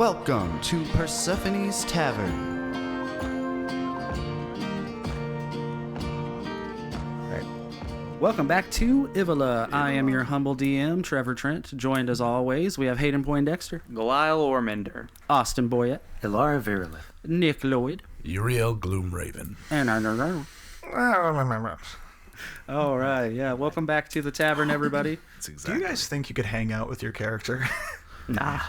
Welcome to Persephone's Tavern. Welcome back to Ivila. I am your humble DM, Trevor Trent. Joined as always, we have Hayden Poindexter, Yuriael Ormander, Austin Boyett, Elara Vera, Nick Lloyd, Yuriael Gloomraven, and all right, yeah. Welcome back to the tavern, everybody. That's Do exactly. you guys think you could hang out with your character? Nah.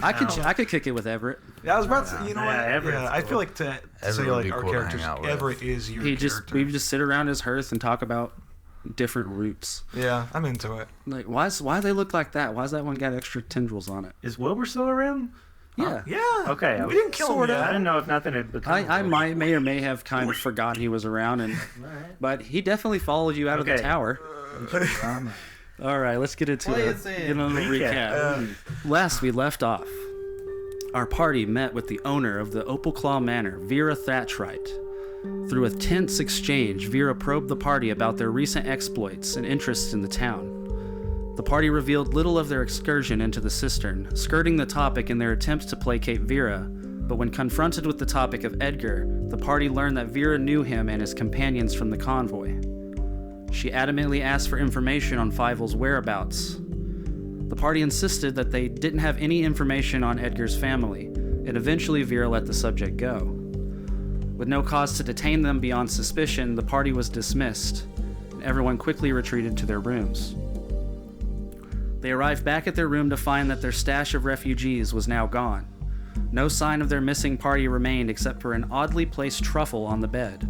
I could kick it with Everett. Yeah, I was about to. You know what? Everett's I cool. feel like to Everett say would like be our cool to characters. hang out with. Everett is your character. We just sit around his hearth and talk about different roots. Yeah, I'm into it. Like why they look like that? Why's that one got extra tendrils on it? Is Wilbur still around? Yeah. Yeah. Okay. We didn't kill him I yet. didn't know if nothing had become. I may or may have kind of forgot he was around, but he definitely followed you out of the Okay. tower. All right, let's get into it. Get on the recap. Last we left off, our party met with the owner of the Opal Claw Manor, Vera Thatchwright. Through a tense exchange, Vera probed the party about their recent exploits and interests in the town. The party revealed little of their excursion into the cistern, skirting the topic in their attempts to placate Vera, but when confronted with the topic of Edgar, the party learned that Vera knew him and his companions from the convoy. She adamantly asked for information on Fievel's whereabouts. The party insisted that they didn't have any information on Edgar's family, and eventually Vera let the subject go. With no cause to detain them beyond suspicion, the party was dismissed, and everyone quickly retreated to their rooms. They arrived back at their room to find that their stash of refugees was now gone. No sign of their missing party remained except for an oddly placed truffle on the bed.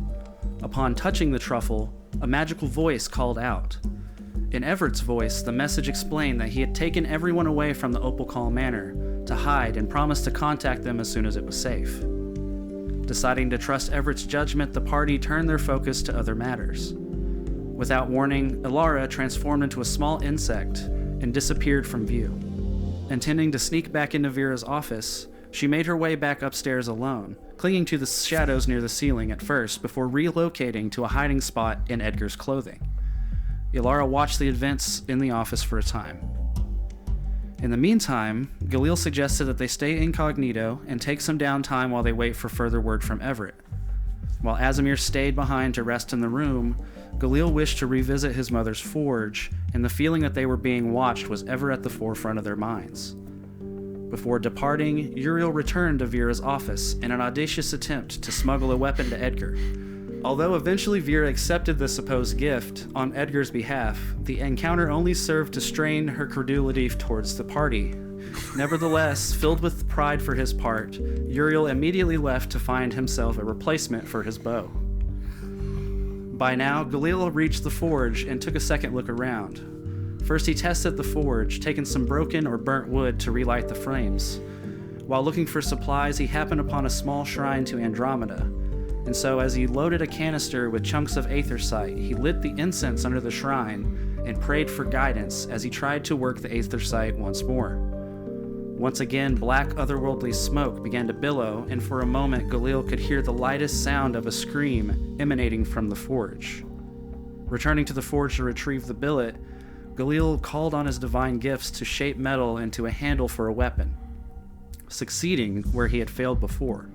Upon touching the truffle, a magical voice called out. In Everett's voice, the message explained that he had taken everyone away from the Opal Claw Manor to hide and promised to contact them as soon as it was safe. Deciding to trust Everett's judgment, the party turned their focus to other matters. Without warning, Elara transformed into a small insect and disappeared from view. Intending to sneak back into Vera's office, she made her way back upstairs alone, clinging to the shadows near the ceiling at first before relocating to a hiding spot in Edgar's clothing. Elara watched the events in the office for a time. In the meantime, Galil suggested that they stay incognito and take some downtime while they wait for further word from Everett. While Azamir stayed behind to rest in the room, Galil wished to revisit his mother's forge, and the feeling that they were being watched was ever at the forefront of their minds. Before departing, Yureal returned to Vera's office in an audacious attempt to smuggle a weapon to Edgar. Although eventually Vera accepted the supposed gift on Edgar's behalf, the encounter only served to strain her credulity towards the party. Nevertheless, filled with pride for his part, Yureal immediately left to find himself a replacement for his bow. By now, Galil reached the forge and took a second look around. First, he tested the forge, taking some broken or burnt wood to relight the flames. While looking for supplies, he happened upon a small shrine to Andromeda, and so as he loaded a canister with chunks of aetherite, he lit the incense under the shrine and prayed for guidance as he tried to work the aetherite once more. Once again, black otherworldly smoke began to billow, and for a moment Galil could hear the lightest sound of a scream emanating from the forge. Returning to the forge to retrieve the billet, Galil called on his divine gifts to shape metal into a handle for a weapon, succeeding where he had failed before.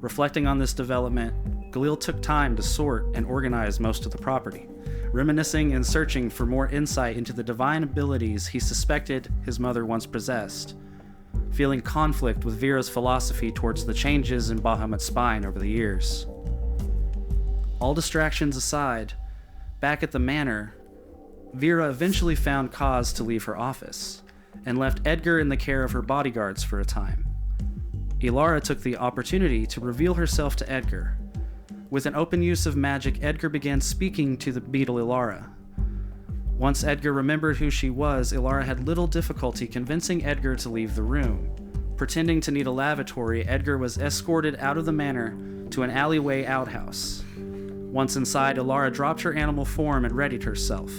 Reflecting on this development, Galil took time to sort and organize most of the property, reminiscing and searching for more insight into the divine abilities he suspected his mother once possessed, feeling conflict with Vera's philosophy towards the changes in Bahamut's spine over the years. All distractions aside, back at the manor, Vera eventually found cause to leave her office, and left Edgar in the care of her bodyguards for a time. Elara took the opportunity to reveal herself to Edgar. With an open use of magic, Edgar began speaking to the beetle Elara. Once Edgar remembered who she was, Elara had little difficulty convincing Edgar to leave the room. Pretending to need a lavatory, Edgar was escorted out of the manor to an alleyway outhouse. Once inside, Elara dropped her animal form and readied herself.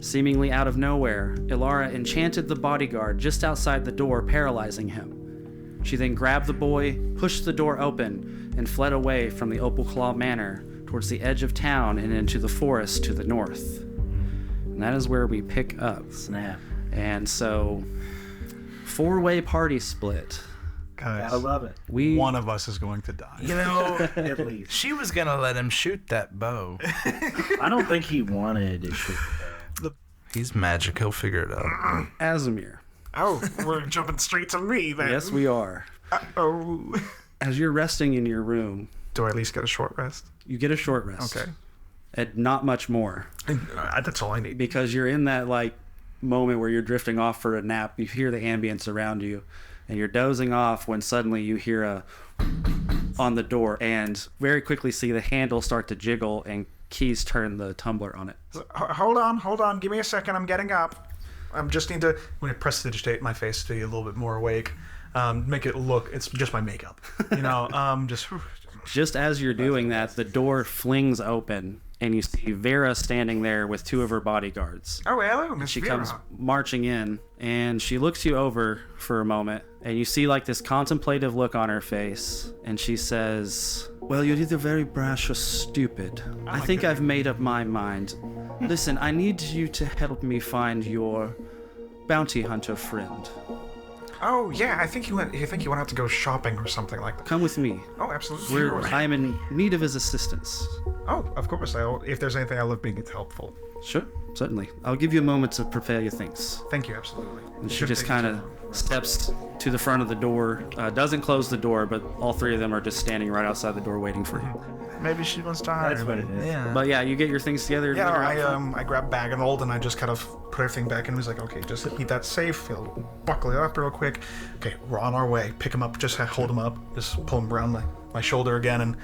Seemingly out of nowhere, Elara enchanted the bodyguard just outside the door, paralyzing him. She then grabbed the boy, pushed the door open, and fled away from the Opal Claw Manor towards the edge of town and into the forest to the north. And that is where we pick up. Snap. And so, 4-way party split. Guys, I love it. one of us is going to die. You know, At least. she was gonna let him shoot that bow. I don't think he wanted to shoot. He's magic. He'll figure it out. Azamir. Oh, we're jumping straight to me then. Yes, we are. Oh. As you're resting in your room, Do I at least get a short rest? you get a short rest. Okay. And not much more. That's all I need. Because you're in that, like, moment where you're drifting off for a nap. You hear the ambience around you. And you're dozing off when suddenly you hear a on the door and very quickly see the handle start to jiggle and keys turn the tumbler on it. Hold on. Give me a second. I'm getting up. I just need to. I'm going to prestidigitate my face to be a little bit more awake. Make it look. It's just my makeup. You know. Just as you're doing that, the door flings open and you see Vera standing there with 2 of her bodyguards. Oh, hello, Miss She Vera. comes marching in and she looks you over for a moment and you see like this contemplative look on her face and she says, "Well, you're either very brash or stupid. I think I've made up my mind. Listen, I need you to help me find your bounty hunter friend. Oh yeah, I think he went out to go shopping or something like that. Come with me. Oh, absolutely. I am in need of his assistance." Oh, of course. If there's anything, I love being helpful. Sure, certainly. I'll give you a moment to prepare your things. Thank you, absolutely. And she just kind of steps to the front of the door, doesn't close the door, but all 3 of them are just standing right outside the door waiting for you. Maybe she wants to hire That's him. what it is. Yeah. But yeah, you get your things together. Yeah, later on. I grabbed bag and old and I just kind of put everything back and was like, okay, just keep that safe. He'll buckle it up real quick. Okay, we're on our way. Pick him up. Just hold him up. Just pull him around my shoulder again and.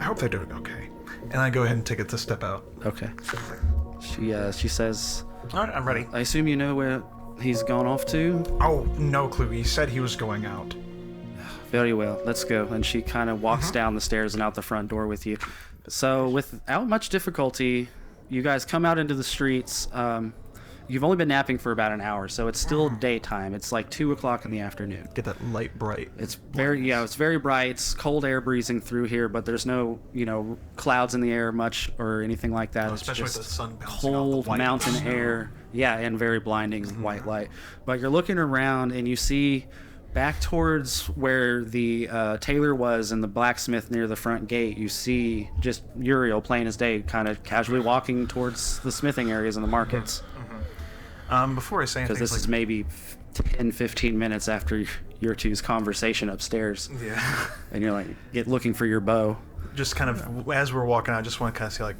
I hope they're doing okay. And I go ahead and take it to step out. Okay. She says, All right, I'm ready. "I assume you know where he's gone off to?" Oh, no clue. He said he was going out. Very well, let's go. And she kind of walks down the stairs and out the front door with you. So without much difficulty, you guys come out into the streets. You've only been napping for about an hour, so it's still daytime. It's like 2 o'clock in the afternoon. Get that light bright. It's very bright. It's cold air breezing through here, but there's no, clouds in the air much or anything like that. It's especially just with the sun bouncing off cold the white mountain snow. air. Yeah, and very blinding white light. But you're looking around and you see back towards where the tailor was and the blacksmith near the front gate, you see just Yuriael plain as day kind of casually walking towards the smithing areas and the markets. Before I say anything, Because this is maybe 10, 15 minutes after your two's conversation upstairs. yeah. And you're like, looking for your bow. Just kind of as we're walking out, I just want to kind of say like,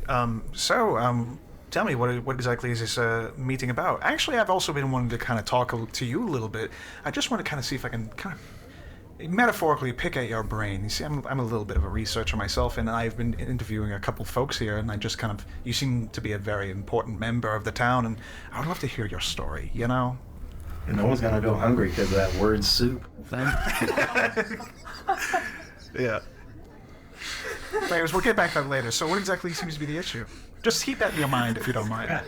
tell me what exactly is this meeting about? Actually, I've also been wanting to kind of talk to you a little bit. I just want to kind of see if I can kind of metaphorically pick at your brain. You see, I'm a little bit of a researcher myself, and I've been interviewing a couple folks here, and I just kind of, you seem to be a very important member of the town, and I would love to hear your story, you know? And no one's gonna go hungry because of that word soup. Yeah. Anyways, we'll get back to that later. So what exactly seems to be the issue? Just keep that in your mind if you don't mind.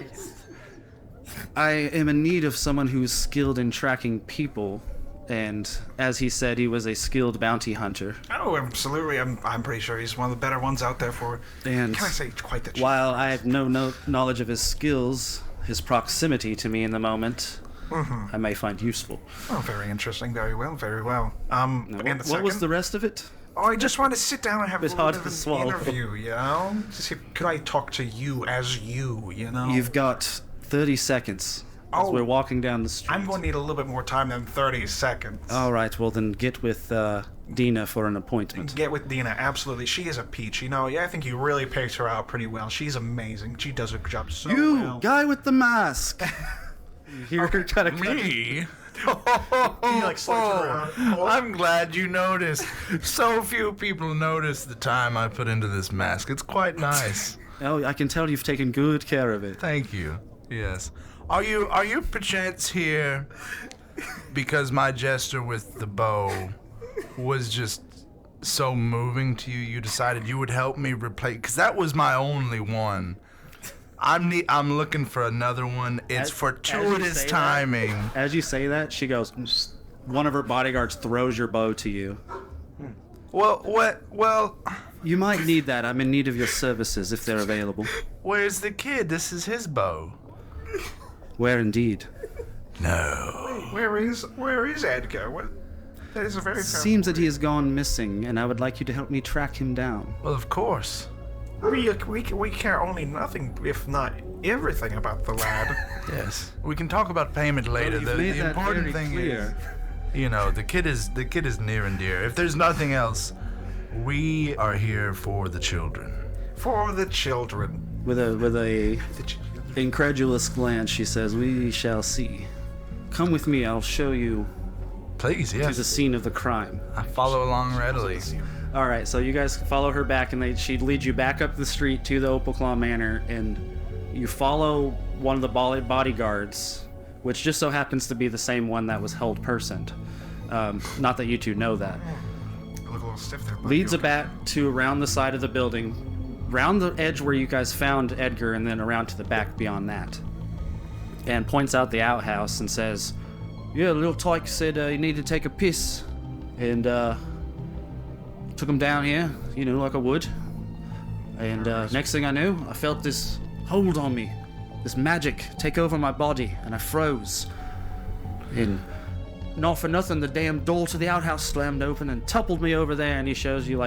I am in need of someone who's skilled in tracking people. And as he said, he was a skilled bounty hunter. Oh, absolutely. I'm pretty sure he's one of the better ones out there for it. And Can I say quite the while I have no knowledge of his skills, his proximity to me in the moment, I may find useful. Oh, very interesting. Very well, very well. Now, what was the rest of it? Oh, I just want to sit down and have a It's little hard bit to of an swallow. interview, you know? To see, could I talk to you as you, you know? You've got 30 seconds as Oh. we're walking down the street. I'm going to need a little bit more time than 30 seconds. All right, well then get with Dina for an appointment. Get with Dina, absolutely. She is a peach, you know? Yeah, I think you really picked her out pretty well. She's amazing. She does her job so You, well. guy with the mask! You hear her kind of Me? He like slides around. Oh. I'm glad you noticed. So few people notice the time I put into this mask. It's quite nice. Oh, I can tell you've taken good care of it. Thank you. Yes. Are you perchance here because my gesture with the bow was just so moving to you? You decided you would help me replace, because that was my only one. I'm looking for another one. It's fortuitous timing. As you say that, she goes, one of her bodyguards throws your bow to you. Well, what? Well, You might need that. I'm in need of your services if they're available. where's the kid? This is his bow. Where indeed? No. Where is Edgar? What? That is a very Seems that he has gone missing, and I would like you to help me track him down. Well, of course. We care only nothing, if not everything, about the lad. Yes. We can talk about payment later. Well, The important thing is, the kid is near and dear. If there's nothing else, we are here for the children. For the children. With a incredulous glance, she says, "We shall see. Come with me. I'll show you Please, to yes. the scene of the crime." I follow along readily. All right, so you guys follow her back, and she'd lead you back up the street to the Opalclaw Manor, and you follow one of the bodyguards, which just so happens to be the same one that was held personed. Not that you two know that. I look a little stiff there. Leads it back to around the side of the building, round the edge where you guys found Edgar, and then around to the back beyond that. And points out the outhouse and says, "Yeah, the little tyke said he needed to take a piss, and took him down here, like I would. And next thing I knew, I felt this hold on me, this magic take over my body, and I froze. And not for nothing, the damn door to the outhouse slammed open and toppled me over there." And he shows you,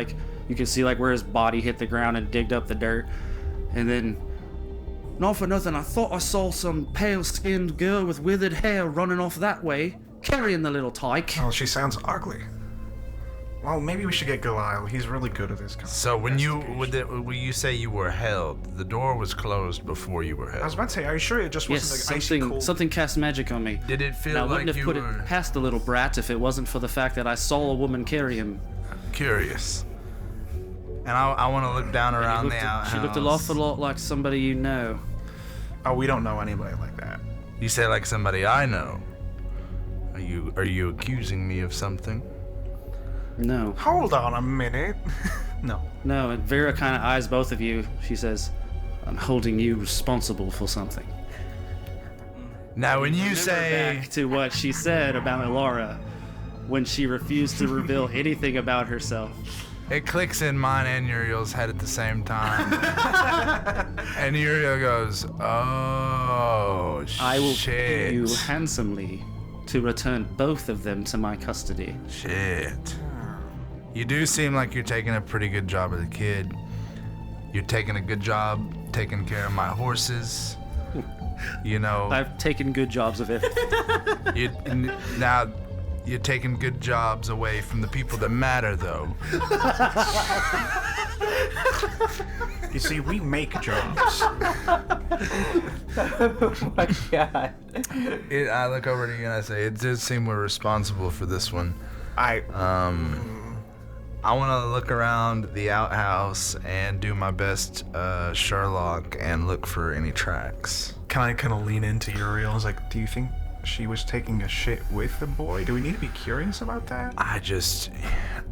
you can see where his body hit the ground and digged up the dirt. And then, not for nothing, I thought I saw some pale-skinned girl with withered hair running off that way, carrying the little tyke. Oh, she sounds ugly. Well, maybe we should get Yureal. He's really good at this kind of So when you say you were held, the door was closed before you were held. I was about to say, are you sure it just Yes, wasn't icy cold? something cast magic on me. Did it feel Now, I like wouldn't have you put were it past the little brat if it wasn't for the fact that I saw a woman carry him. curious? And I want to look down around the outhouse. She looked an awful lot like somebody you know. Oh, we don't know anybody like that. You say like somebody I know. Are you accusing me of something? No. Hold on a minute. No. No, and Vera kind of eyes both of you. She says, "I'm holding you responsible for something." Now, when you Remember say back to what she said about Elara when she refused to reveal anything about herself. it clicks in mine and Yuriel's head at the same time, and Yuriel goes, "Oh, I will shit. pay you handsomely to return both of them to my custody." Shit. You do seem like you're taking a pretty good job of the kid. You're taking a good job taking care of my horses. I've taken good jobs of everything. Now you're taking good jobs away from the people that matter, though. You see, we make jobs. Oh my god. I look over to you and I say, it does seem we're responsible for this one. I want to look around the outhouse and do my best Sherlock and look for any tracks. Can I kind of lean into Yuriel? I was like, do you think she was taking a shit with the boy? Do we need to be curious about that?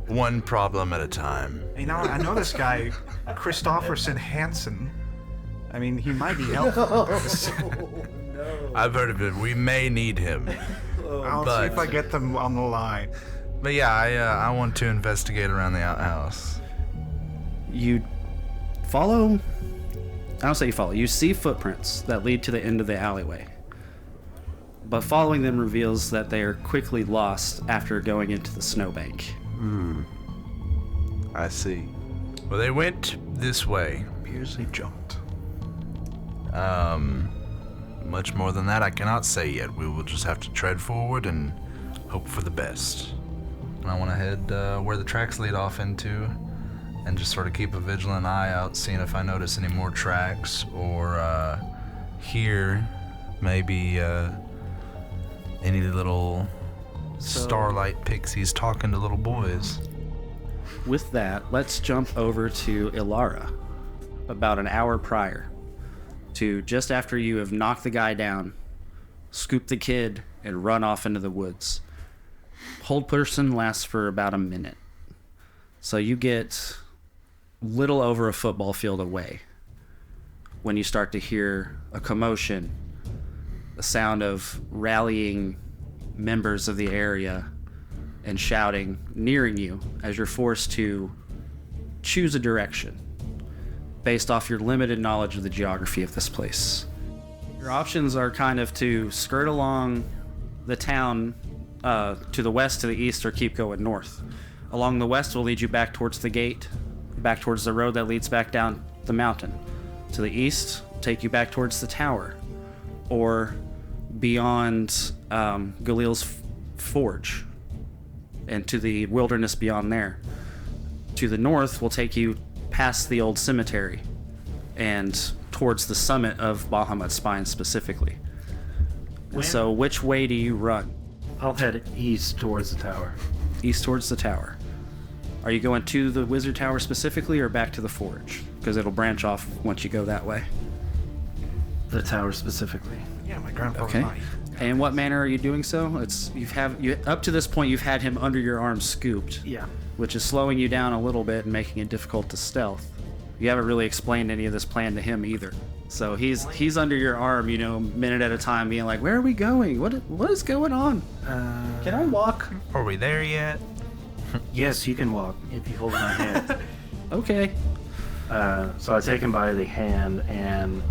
One problem at a time. I know this guy, Christopherson Hansen. I mean, he might be helpful. I've heard of it. We may need him. I'll see if I get them on the line. But yeah, I want to investigate around the outhouse. You follow. I don't say you follow. You see footprints that lead to the end of the alleyway. But following them reveals that they are quickly lost after going into the snowbank. I see. Well, they went this way. Appears they jumped. Much more than that I cannot say yet. We will just have to tread forward and hope for the best. And I want to head where the tracks lead off into and just sort of keep a vigilant eye out, seeing if I notice any more tracks or hear maybe any little starlight pixies talking to little boys. With that, let's jump over to Elara, about an hour prior to just after you have knocked the guy down, scoop the kid, and run off into the woods. Hold person lasts for about a minute. So you get little over a football field away when you start to hear a commotion, the sound of rallying members of the area and shouting, nearing you as you're forced to choose a direction based off your limited knowledge of the geography of this place. Your options are kind of to skirt along the town to the west, to the east, or keep going north. Along the west will lead you back towards the gate, back towards the road that leads back down the mountain. To the east, take you back towards the tower, or beyond Galil's forge, and to the wilderness beyond there. To the north will take you past the old cemetery and towards the summit of Bahamut's Spine specifically. So which way do you run? I'll head east towards the tower. East towards the tower. Are you going to the wizard tower specifically or back to the forge? Because it'll branch off once you go that way. The tower specifically. Yeah, my grandpa's Okay. body. And in what manner are you doing so? Up to this point you've had him under your arm scooped. Yeah. Which is slowing you down a little bit and making it difficult to stealth. You haven't really explained any of this plan to him either. So he's under your arm, minute at a time, being like, "Where are we going? What is going on? Can I walk?" Are we there yet? Yes, you can walk if you hold my hand. Okay. So I take him by the hand and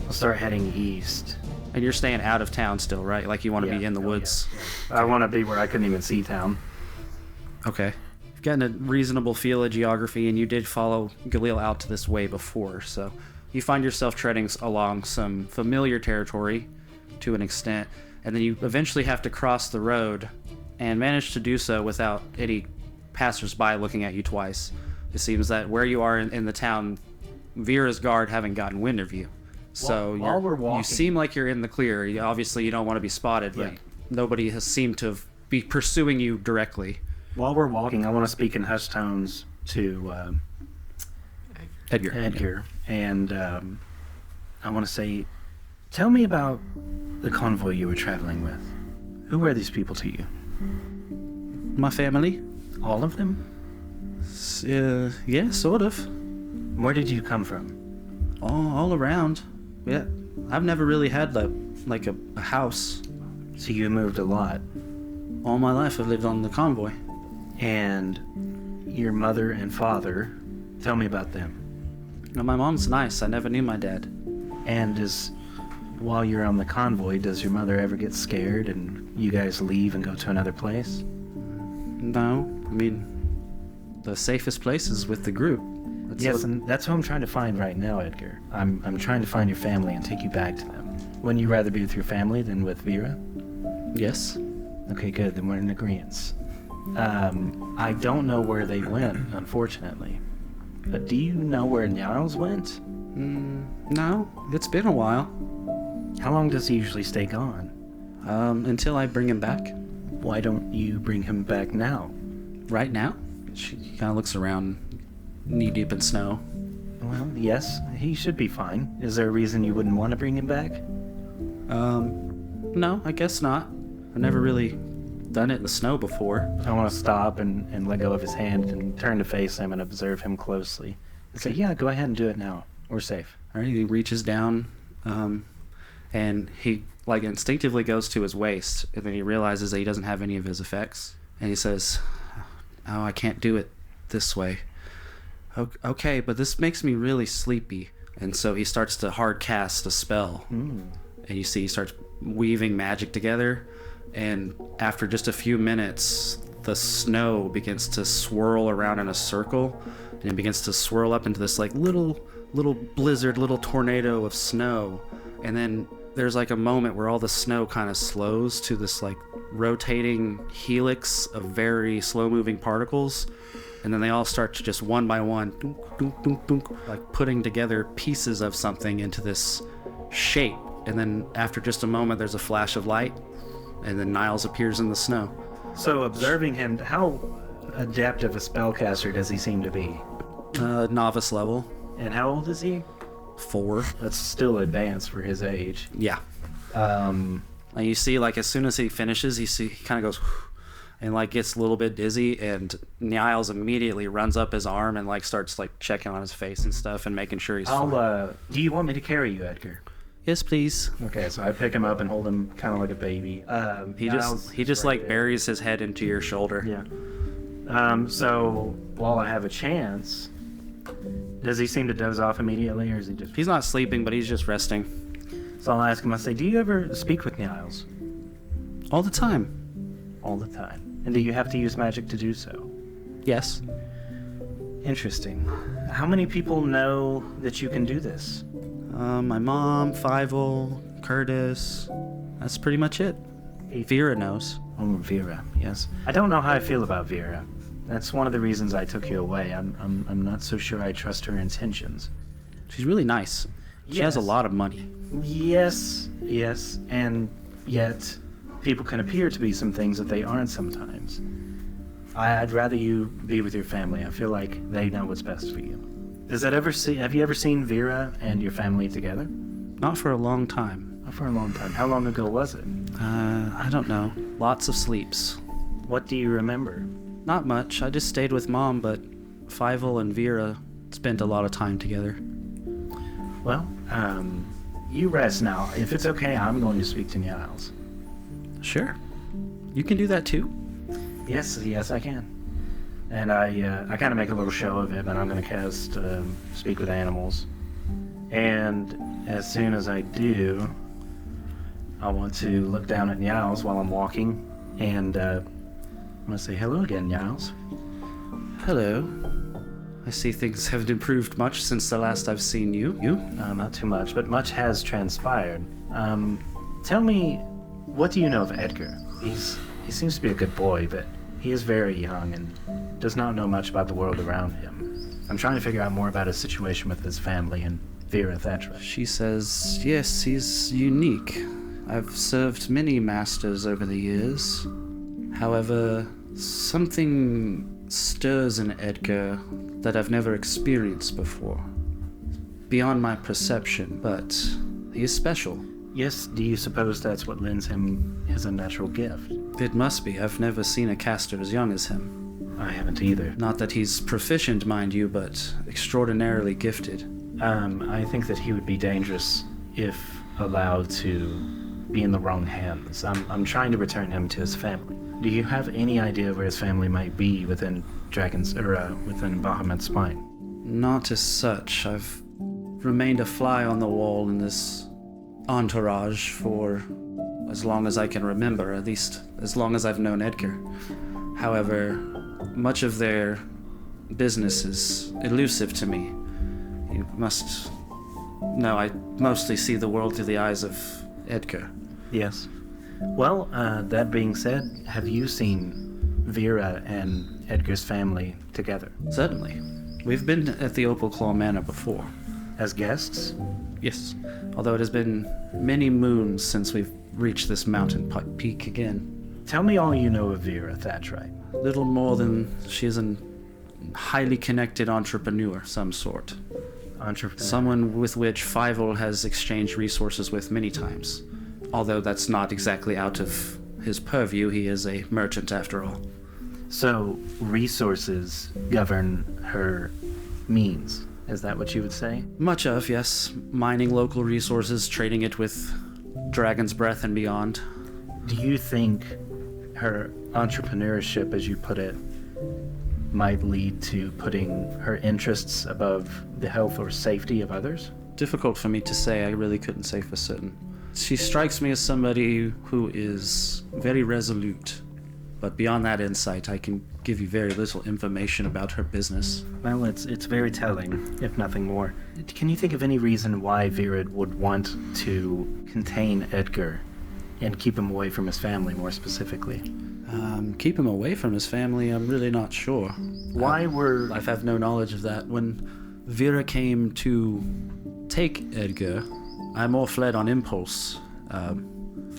I'll start heading east. And you're staying out of town still, right? Like you want to be in the Oh, woods. yeah. I want to be where I couldn't even see town. Okay. You've gotten a reasonable feel of geography, and you did follow Galil out to this way before, so you find yourself treading along some familiar territory to an extent, and then you eventually have to cross the road and manage to do so without any passersby looking at you twice. It seems that where you are in the town, Vera's guard haven't gotten wind of you. So While we're walking, you seem like you're in the clear. Obviously, you don't want to be spotted, but nobody has seemed to be pursuing you directly. while we're walking, I want to speak in hushed tones to Edgar. And I want to say, tell me about the convoy you were traveling with. Who were these people to you? My family? All of them? Yeah, sort of. Where did you come from? All around. Yeah, I've never really had a house. So you moved a lot. All my life I've lived on the convoy. And your mother and father, tell me about them. Now, my mom's nice. I never knew my dad. And while you're on the convoy, does your mother ever get scared and you guys leave and go to another place? No, I mean, the safest place is with the group. And that's who I'm trying to find right now, Edgar. I'm trying to find your family and take you back to them. Wouldn't you rather be with your family than with Vera? Yes. Okay, good. Then we're in agreement. I don't know where they went, unfortunately. But do you know where Niles went? No, it's been a while. How long does he usually stay gone? Until I bring him back. Why don't you bring him back now? Right now? She kind of looks around, knee-deep in snow. Well, yes, he should be fine. Is there a reason you wouldn't want to bring him back? No, I guess not. I've never really done it in the snow before. I want to stop and let go of his hand and turn to face him and observe him closely. And say, yeah, go ahead and do it now. We're safe. All right, he reaches down, and he instinctively goes to his waist, and then he realizes that he doesn't have any of his effects, and he says, "Oh, I can't do it this way." Okay, but this makes me really sleepy, and so he starts to hard cast a spell, and you see he starts weaving magic together, and after just a few minutes, the snow begins to swirl around in a circle, and it begins to swirl up into this little blizzard, little tornado of snow, and then there's a moment where all the snow kind of slows to this rotating helix of very slow moving particles, and then they all start to just one by one dunk, dunk, dunk, dunk, putting together pieces of something into this shape. And then after just a moment there's a flash of light, and then Niles appears in the snow. So observing him, how adept of a spellcaster does he seem to be? Novice level. And how old is he? 4. That's still advanced for his age. Yeah. And you see, as soon as he finishes, he kind of goes and gets a little bit dizzy, and Niles immediately runs up his arm and starts checking on his face and stuff and making sure he's fine. Do you want me to carry you, Edgar? Yes, please. Okay, so I pick him up and hold him kind of like a baby. He just buries his head into your shoulder. Yeah. So while I have a chance, does he seem to doze off immediately, or is he just... He's not sleeping, but he's just resting. So I'll ask him, I say, do you ever speak with Niles? All the time. All the time. And do you have to use magic to do so? Yes. Interesting. How many people know that you can do this? My mom, Fievel, Curtis. That's pretty much it. Vera knows. Oh, Vera, yes. I don't know how I feel about Vera. That's one of the reasons I took you away. I'm not so sure I trust her intentions. She's really nice. She has a lot of money. Yes, and yet people can appear to be some things that they aren't sometimes. I'd rather you be with your family. I feel like they know what's best for you. Have you ever seen Vera and your family together? Not for a long time. Not for a long time. How long ago was it? I don't know. Lots of sleeps. What do you remember? Not much. I just stayed with Mom, but Fievel and Vera spent a lot of time together. Well, you rest now. If it's okay, I'm going to speak to Niles. Sure. You can do that too? Yes, I can. And I kind of make a little show of it, and I'm going to cast Speak with Animals. And as soon as I do, I want to look down at Niles while I'm walking, and I'm going to say hello again, Niles. Hello. I see things haven't improved much since the last I've seen you. You? Not too much, but much has transpired. Tell me, what do you know of Edgar? He seems to be a good boy, but he is very young and does not know much about the world around him. I'm trying to figure out more about his situation with his family and Vera Thatchwright. She says, yes, he's unique. I've served many masters over the years. However, something stirs in Edgar that I've never experienced before. Beyond my perception, but he is special. Yes, do you suppose that's what lends him his unnatural gift? It must be. I've never seen a caster as young as him. I haven't either. Not that he's proficient, mind you, but extraordinarily gifted. I think that he would be dangerous if allowed to be in the wrong hands. I'm trying to return him to his family. Do you have any idea where his family might be within within Bahamut's spine? Not as such. I've remained a fly on the wall in this entourage for as long as I can remember, at least as long as I've known Edgar. However, much of their business is elusive to me. You must know I mostly see the world through the eyes of Edgar. Yes. Well, that being said, have you seen Vera and Edgar's family together? Certainly. We've been at the Opal Claw Manor before. As guests? Yes. Although it has been many moons since we've reached this mountain peak again. Tell me all you know of Vera Thatchwright. Little more than she is a highly connected entrepreneur, some sort. Entrepreneur? Someone with which Fievel has exchanged resources with many times. Although that's not exactly out of his purview, he is a merchant after all. So, resources govern her means. Is that what you would say? Much of, yes. Mining local resources, trading it with Dragon's Breath and beyond. Do you think her entrepreneurship, as you put it, might lead to putting her interests above the health or safety of others? Difficult for me to say. I really couldn't say for certain. She strikes me as somebody who is very resolute. But beyond that insight, I can give you very little information about her business. Well, it's very telling, if nothing more. Can you think of any reason why Vera would want to contain Edgar and keep him away from his family, more specifically? Keep him away from his family, I'm really not sure. I have no knowledge of that. When Vera came to take Edgar, I more fled on impulse,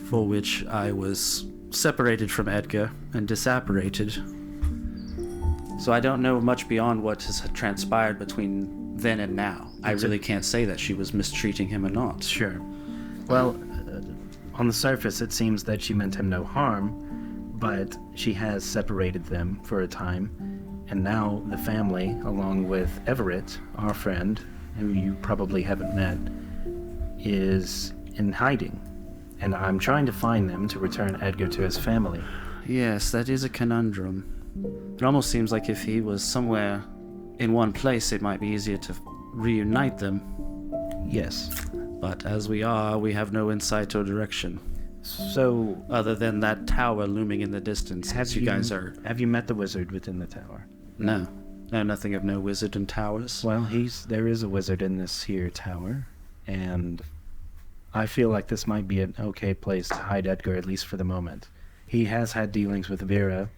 for which I was separated from Edgar and disapparated. So I don't know much beyond what has transpired between then and now. I really can't say that she was mistreating him or not. Sure. Well, on the surface it seems that she meant him no harm, but she has separated them for a time, and now the family, along with Everett, our friend, who you probably haven't met, is in hiding. And I'm trying to find them to return Edgar to his family. Yes, that is a conundrum. It almost seems like if he was somewhere in one place, it might be easier to reunite them. Yes. But as we are, we have no insight or direction. So, other than that tower looming in the distance as you guys are... Have you met the wizard within the tower? No. No, nothing of no wizard in towers. Well, there is a wizard in this here tower, and I feel like this might be an okay place to hide Edgar, at least for the moment. He has had dealings with Vera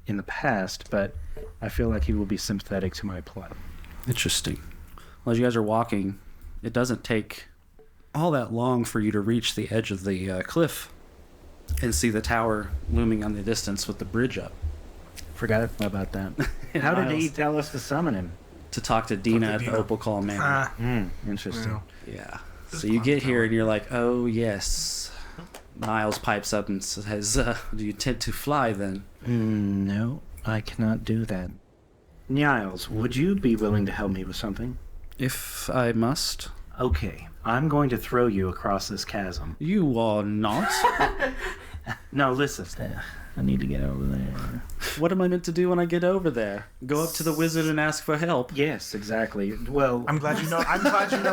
in the past, but I feel like he will be sympathetic to my plight. Interesting. Well, as you guys are walking, it doesn't take all that long for you to reach the edge of the cliff and see the tower looming on the distance with the bridge up. Forgot about that. How did he tell us to summon him? To talk to Dina at the Opal Claw Manor. Interesting. Yeah. So you get here and you're like, oh yes. Niles pipes up and says, do you intend to fly then? No, I cannot do that. Niles, would you be willing to help me with something? If I must. Okay, I'm going to throw you across this chasm. You are not. No, listen. I need to get over there. What am I meant to do when I get over there? Go up to the wizard and ask for help? Yes, exactly. Well, I'm glad you know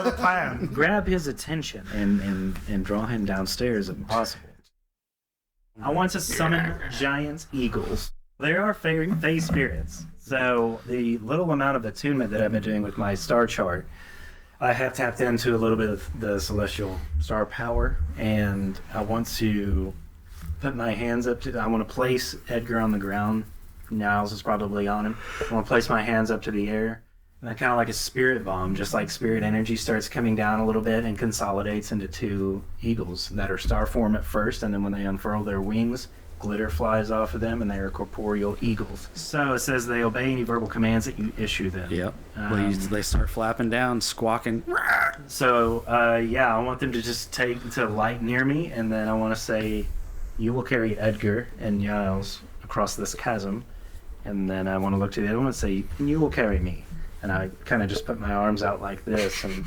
the plan. Grab his attention and draw him downstairs if possible. I want to summon giant eagles. They are fey spirits. So the little amount of attunement that I've been doing with my star chart, I have tapped into a little bit of the celestial star power, and I want to put my hands up to... I want to place Edgar on the ground. Niles is probably on him. I want to place my hands up to the air. And kind of like a spirit bomb, just like spirit energy starts coming down a little bit and consolidates into two eagles that are star form at first, and then when they unfurl their wings, glitter flies off of them, and they are corporeal eagles. So it says they obey any verbal commands that you issue them. Yep. They start flapping down, squawking. So, yeah, I want them to just take to light near me, and then I want to say, you will carry Edgar and Niles across this chasm, and then I want to look to the other one and say, you will carry me. And I kind of just put my arms out like this and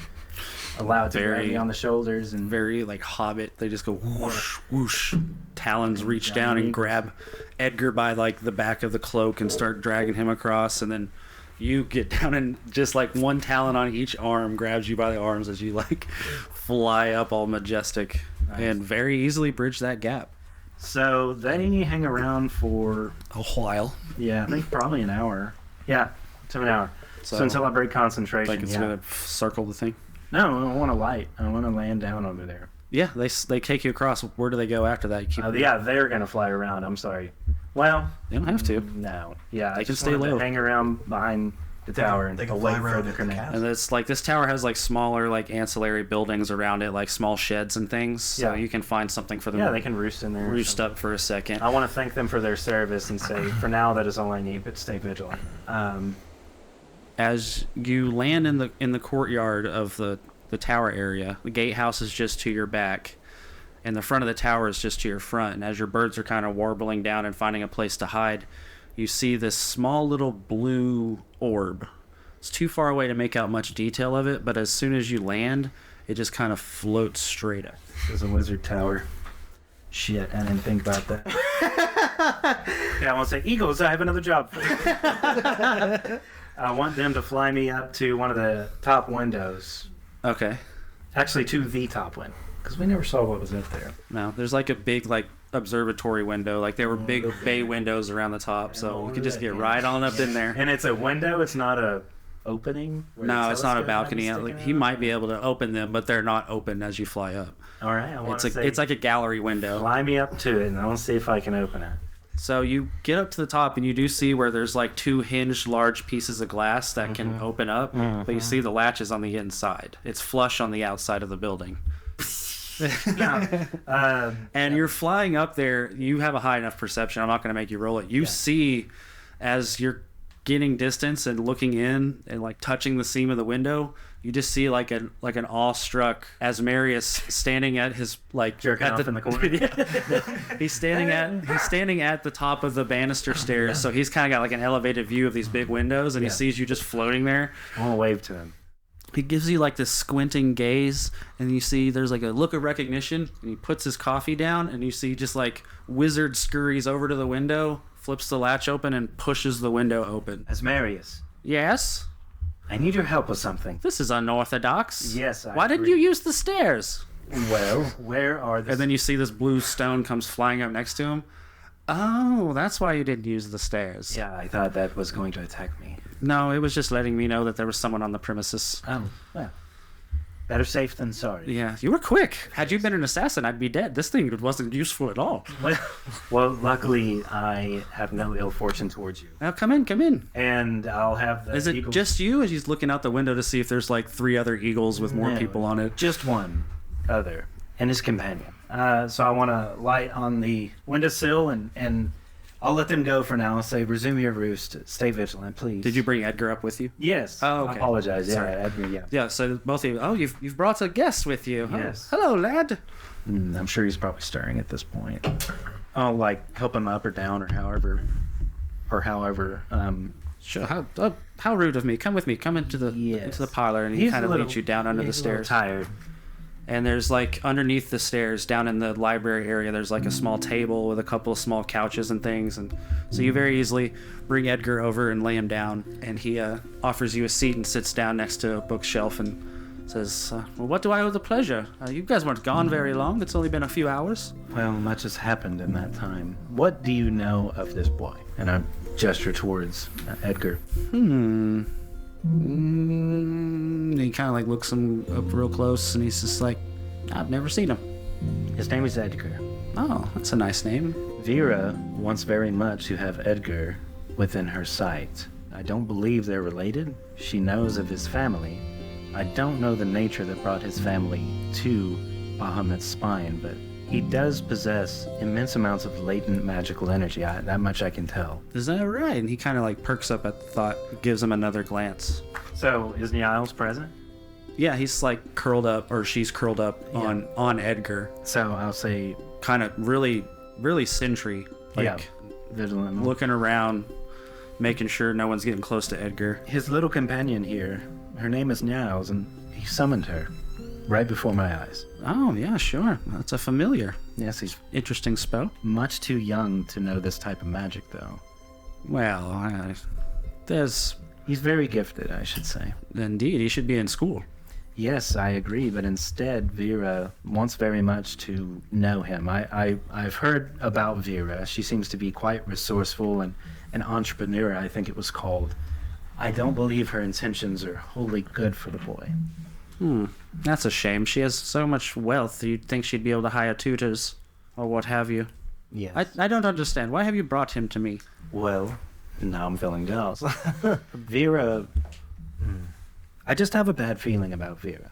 allow it to grab me on the shoulders. And very like Hobbit. They just go whoosh, whoosh. Talons reach down and grab Edgar by like the back of the cloak and start dragging him across. And then you get down and just like one talon on each arm grabs you by the arms as you like fly up all majestic. Nice. And very easily bridge that gap. So then you hang around for a while. Yeah, I think probably an hour. Yeah, to an hour. So until I break concentration. Like it's gonna circle the thing. No, I want to light. I want to land down over there. Yeah, they take you across. Where do they go after that? Yeah, they're gonna fly around. I'm sorry. Well, they don't have to. No. Yeah, they can stay low. Hang around behind the tower and away from the canal. And it's like this tower has like smaller like ancillary buildings around it, like small sheds and things. So you can find something for them. Yeah, they can roost in there. Roost up for a second. I want to thank them for their service and say, for now, that is all I need. But stay vigilant. As you land in the courtyard of the tower area, the gatehouse is just to your back, and the front of the tower is just to your front. And as your birds are kind of warbling down and finding a place to hide, you see this small little blue orb. It's too far away to make out much detail of it, but as soon as you land, it just kind of floats straight up. This is a wizard tower. Shit, I didn't think about that. Yeah, I won't say, Eagles, I have another job for you. I want them to fly me up to one of the top windows. Okay. Actually, to the top window, because we never saw what was up there. No, there's like a big like observatory window. Like there were big bay windows around the top, so we could just get right on up in there. And it's a window. It's not a opening. No, it's not a balcony. He might be able to open them, but they're not open as you fly up. All right. It's like a gallery window. Fly me up to it, and I'll see if I can open it. So you get up to the top, and you do see where there's like two hinged large pieces of glass that can open up, but you see the latches on the inside. It's flush on the outside of the building. And you're flying up there. You have a high enough perception. I'm not going to make you roll it. You see, as you're getting distance and looking in and like touching the seam of the window, you just see like an awestruck Asmarius standing at his like jerking off in the corner. He's standing at the top of the banister stairs, so he's kind of got like an elevated view of these big windows, and he sees you just floating there. I want to wave to him. He gives you like this squinting gaze, and you see there's like a look of recognition, and he puts his coffee down, and you see just like wizard scurries over to the window, flips the latch open, and pushes the window open. Asmarius. Yes? I need your help with something. This is unorthodox. Yes, Why didn't you use the stairs? Well, where are the... And then you see this blue stone comes flying up next to him. Oh, that's why you didn't use the stairs. Yeah, I thought that was going to attack me. No, it was just letting me know that there was someone on the premises. Oh, well. Better safe than sorry. Yeah, you were quick. Had you been an assassin, I'd be dead. This thing wasn't useful at all. Well, luckily, I have no ill fortune towards you. Now, come in. And I'll have the Is it eagle- just you? As he's looking out the window to see if there's like 3 other eagles with more No, people on it. Just one other, and his companion. So I want to light on the windowsill, and I'll let them go for now. I'll say, resume your roost. Stay vigilant, please. Did you bring Edgar up with you? Yes. Oh, okay. I apologize. Yeah, Sorry. Edgar, yeah. Yeah, so both of you. Oh, you've brought a guest with you. Yes. Oh, hello, lad. I'm sure he's probably stirring at this point. I'll help him up or down or however. Sure. How rude of me. Come with me. Come into the parlor, and he kind of leads you down under the stairs. Tired. And there's underneath the stairs, down in the library area, there's a small table with a couple of small couches and things. And so you very easily bring Edgar over and lay him down. And he offers you a seat and sits down next to a bookshelf and says, well, what do I owe the pleasure? You guys weren't gone very long. It's only been a few hours. Well, much has happened in that time. What do you know of this boy? And I gesture towards Edgar. He kind of looks him up real close, and he's just like, I've never seen him. His name is Edgar. Oh, that's a nice name. Vera wants very much to have Edgar within her sight. I don't believe they're related. She knows of his family. I don't know the nature that brought his family to Bahamut's spine, but he does possess immense amounts of latent magical energy. That much I can tell. Is that right? And he kind of perks up at the thought, gives him another glance. So, is Niles present? Yeah, he's curled up, or she's curled up on Edgar. So I'll say, kind of really, really sentry, vigilant, looking around, making sure no one's getting close to Edgar. His little companion here, her name is Niles, and he summoned her right before my eyes. Oh, yeah, sure. That's a familiar. Yes, he's Interesting spell. much too young to know this type of magic, though. Well, He's very gifted, I should say. Indeed, he should be in school. Yes, I agree, but instead, Vera wants very much to know him. I've heard about Vera. She seems to be quite resourceful and an entrepreneur, I think it was called. I don't believe her intentions are wholly good for the boy. That's a shame. She has so much wealth. You'd think she'd be able to hire tutors or what have you. Yes. I don't understand. Why have you brought him to me? Well, now I'm feeling jealous. Vera... I just have a bad feeling about Vera.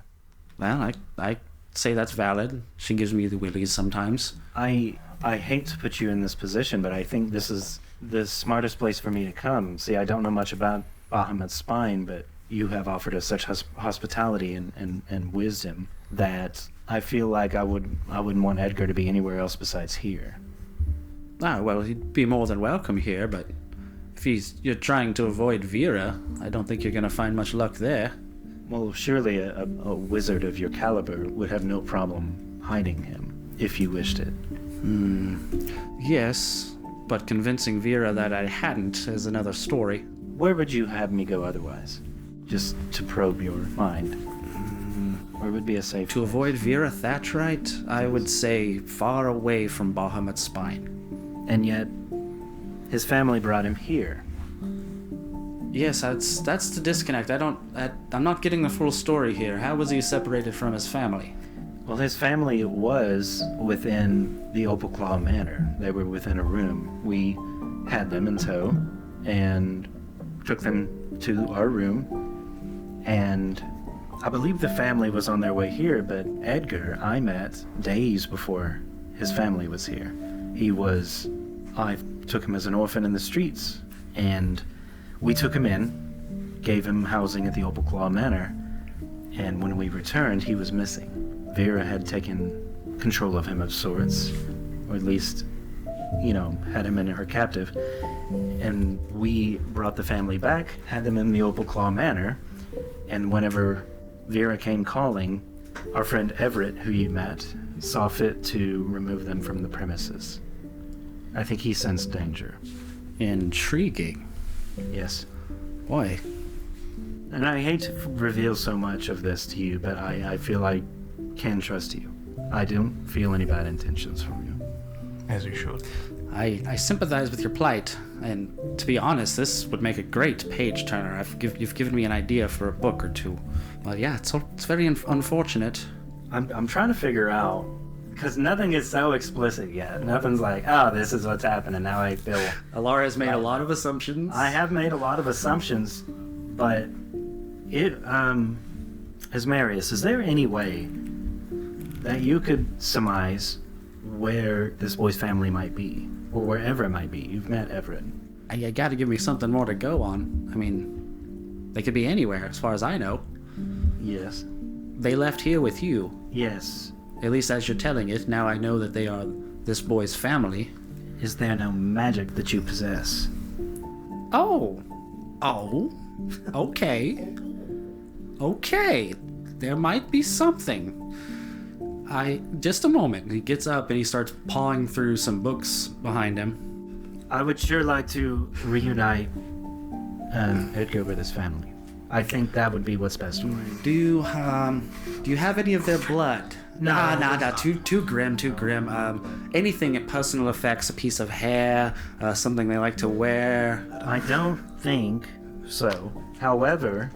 Well, I say that's valid. She gives me the willies sometimes. I hate to put you in this position, but I think this is the smartest place for me to come. See, I don't know much about Bahamut's spine, but you have offered us such hospitality and wisdom that I feel like I wouldn't want Edgar to be anywhere else besides here. Ah, well, he'd be more than welcome here, but if you're trying to avoid Vera, I don't think you're going to find much luck there. Well, surely a wizard of your caliber would have no problem hiding him, if you wished it. Yes, but convincing Vera that I hadn't is another story. Where would you have me go otherwise? Just to probe your mind. Where would be a safe To place? avoid Vera Thatchwright, I would say far away from Bahamut's spine. And yet, his family brought him here. Yes, that's the disconnect. I'm not getting the full story here. How was he separated from his family? Well, his family was within the Opal Claw Manor. They were within a room. We had them in tow and took them to our room. And I believe the family was on their way here, but Edgar I met days before his family was here. I took him as an orphan in the streets, and we took him in, gave him housing at the Opal Claw Manor, and when we returned, he was missing. Vera had taken control of him of sorts, or at least, had him in her captive, and we brought the family back, had them in the Opal Claw Manor, and whenever Vera came calling, our friend Everett, who you met, saw fit to remove them from the premises. I think he sensed danger. Intriguing. Yes. Boy. And I hate to reveal so much of this to you, but I feel I can trust you. I don't feel any bad intentions from you. As you should. I sympathize with your plight, and to be honest, this would make a great page turner. You've given me an idea for a book or two. But yeah, it's very unfortunate. I'm trying to figure out, because nothing is so explicit yet. Nothing's like, oh, this is what's happening. Now I feel... Elara has made a lot of assumptions. I have made a lot of assumptions, but Asmarius, is there any way that you could surmise where this boy's family might be, or wherever it might be? You've met Everett. You gotta give me something more to go on. I mean, they could be anywhere, as far as I know. Yes. They left here with you. Yes. At least as you're telling it, now I know that they are this boy's family. Is there no magic that you possess? Oh. Okay. Okay. There might be something. Just a moment. He gets up and he starts pawing through some books behind him. I would sure like to reunite Edgar with his family. I think that would be what's best for me. Do you have any of their blood? No. Too grim. Anything personal effects, a piece of hair, something they like to wear. I don't think so. However,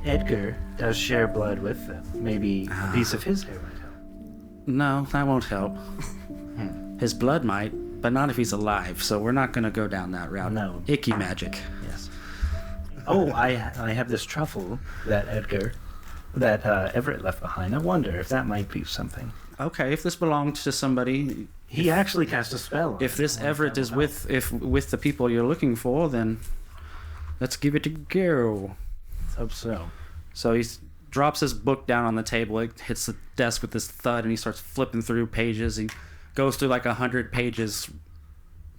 Edgar does share blood with them. Maybe a piece of his hair might help. No, that won't help. His blood might, but not if he's alive, so we're not gonna go down that route. No. Icky magic. Yes. Oh, I have this truffle that Everett left behind. I wonder if that might be something. Okay, if this belonged to somebody... He actually cast a spell on If this Everett is with the people you're looking for, then let's give it a go. Hope so. So he drops his book down on the table. It hits the desk with this thud, and he starts flipping through pages. He goes through like 100 pages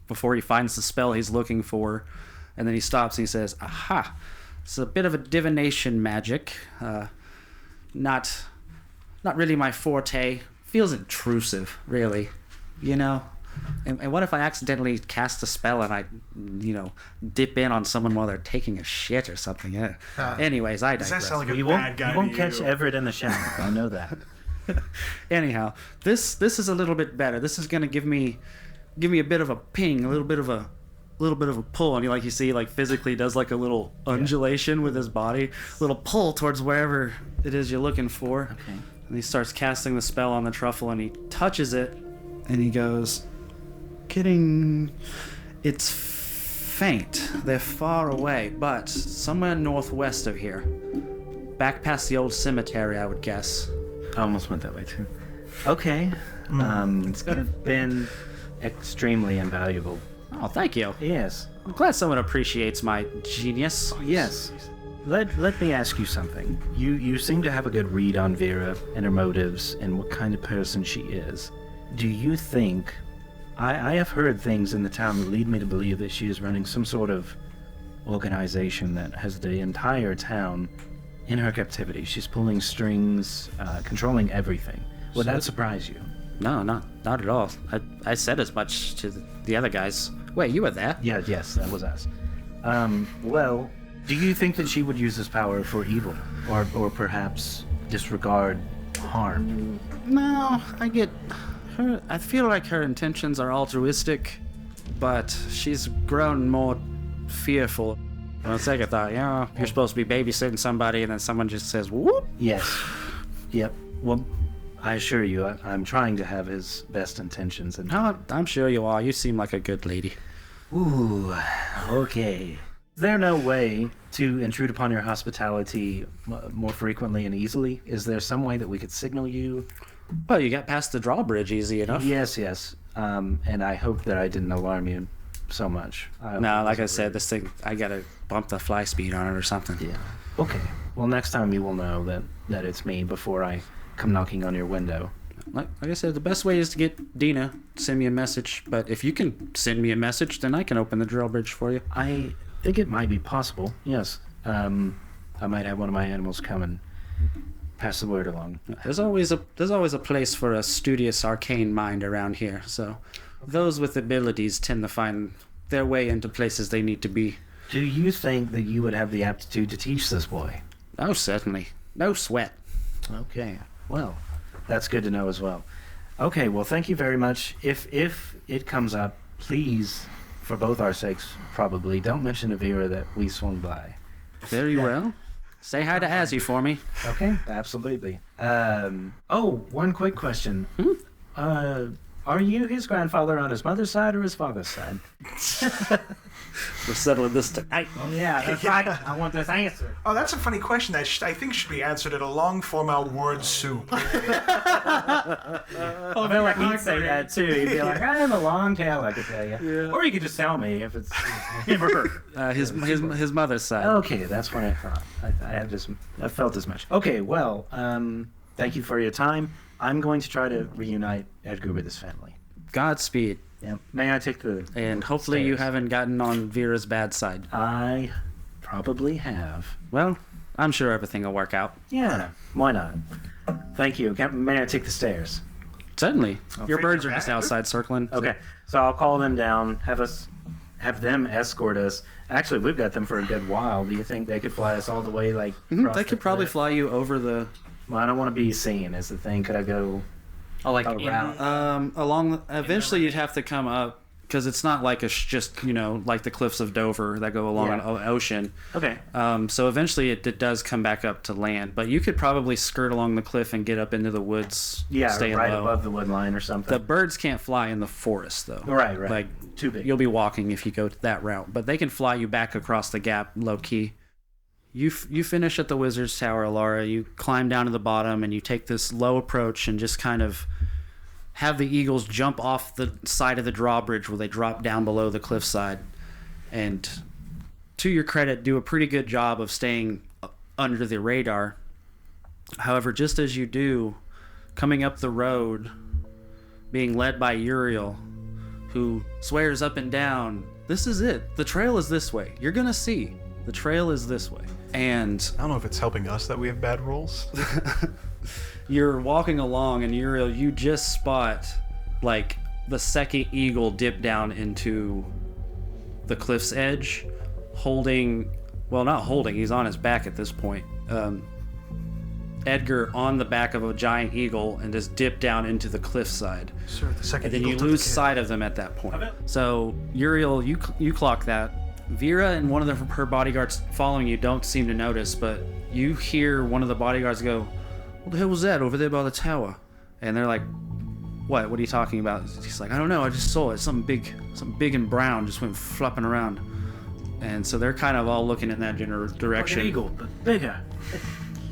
before he finds the spell he's looking for, and then he stops and he says, "Aha! It's a bit of a divination magic. Not really my forte. Feels intrusive, really. You know? And what if I accidentally cast a spell and I, dip in on someone while they're taking a shit or something? Yeah. Anyways, I digress. Does that sound like a You bad guy won't to catch you? Everett in the shower. I know that. Anyhow, this is a little bit better. This is gonna give me a bit of a ping, a little bit of a pull, and you see physically does like a little undulation with his body, little pull towards wherever it is you're looking for. Okay. And he starts casting the spell on the truffle, and he touches it, and he goes, "Kidding, it's faint. They're far away, but somewhere northwest of here, back past the old cemetery, I would guess." I almost went that way too. Okay. It's been extremely invaluable. Oh, thank you. Yes. I'm glad someone appreciates my genius. Yes. Let me ask you something. You seem to have a good read on Vera and her motives and what kind of person she is. Do you think... I have heard things in the town that lead me to believe that she is running some sort of organization that has the entire town in her captivity. She's pulling strings, controlling everything. Would that surprise you? No, not at all. I said as much to the other guys. Wait, you were there? Yeah, yes, that was us. Well, do you think that she would use this power for evil? Or perhaps disregard harm? No, I feel like her intentions are altruistic, but she's grown more fearful. On second thought, you're supposed to be babysitting somebody, and then someone just says, "Whoop." Yes. Yep. Well, I assure you, I'm trying to have his best intentions. And No, I'm sure you are. You seem like a good lady. Ooh, okay. Is there no way to intrude upon your hospitality more frequently and easily? Is there some way that we could signal you? Well, you got past the drawbridge easy enough. Yes. And I hope that I didn't alarm you so much. No, like I said, this thing, I gotta bump the fly speed on it or something. Yeah. Okay. Well, next time you will know that it's me before I come knocking on your window. Like I said, the best way is to get Dina to send me a message. But if you can send me a message, then I can open the drawbridge for you. I think it might be possible. Yes. I might have one of my animals come and pass the word along. There's always a place for a studious arcane mind around here. So those with abilities tend to find their way into places they need to be. Do you think that you would have the aptitude to teach this boy? Oh, certainly. No sweat. Okay. Well, That's good to know as well. Okay, well, thank you very much. If it comes up, please, for both our sakes, probably, don't mention to Vera that we swung by. Very well. Say hi to Azzy for me. Okay, absolutely. One quick question. Are you his grandfather on his mother's side or his father's side? We're settling this tonight. Yeah, that's right. I want this answer. Oh, that's a funny question that I think should be answered in a long form-out word soup. I feel like he'd say that too. He'd be like, I have a long tail, I could tell you. Yeah. Or you could just tell me if it's him or her. His mother's side. Okay, that's what I thought. I felt as much. Okay, well, thank you for your time. I'm going to try to reunite Edgar with his family. Godspeed. Yeah. May I take the And hopefully stairs? you haven't gotten on Vera's bad side. I probably have. Well, I'm sure everything will work out. Yeah, why not? Thank you. May I take the stairs? Certainly. Your birds are just outside circling. Okay, so I'll call them down, have them escort us. Actually, we've got them for a good while. Do you think they could fly us all the way, like, across They the could probably cliff? fly you over the... Well, I don't want to be seen is the thing. Could I go around? Eventually you'd have to come up, because it's not like just, like the cliffs of Dover that go along an ocean. Okay. So eventually it does come back up to land, but you could probably skirt along the cliff and get up into the woods. Yeah, staying right low. above the wood line or something. The birds can't fly in the forest, though. Right. Like, too big. You'll be walking if you go that route, but they can fly you back across the gap low key. You finish at the Wizard's Tower, Elara. You climb down to the bottom, and you take this low approach and just kind of have the eagles jump off the side of the drawbridge where they drop down below the cliffside. And to your credit, do a pretty good job of staying under the radar. However, just as you do, coming up the road, being led by Yureal, who swears up and down, this is it. The trail is this way. You're going to see. The trail is this way. And I don't know if it's helping us that we have bad rules. you're walking along, and you just spot, like, the second eagle dip down into the cliff's edge, not holding, he's on his back at this point. Edgar on the back of a giant eagle and just dip down into the cliffside. Sir, the second And then eagle you took the lose kid. sight of them at that point. So, Yureal, you clock that. Vera and one of her bodyguards following you don't seem to notice, but you hear one of the bodyguards go, "What the hell was that over there by the tower?" And they're like, What are you talking about? He's like, "I don't know, I just saw it. Something big and brown just went flopping around." And so they're kind of all looking in that general direction. Like an eagle, but bigger.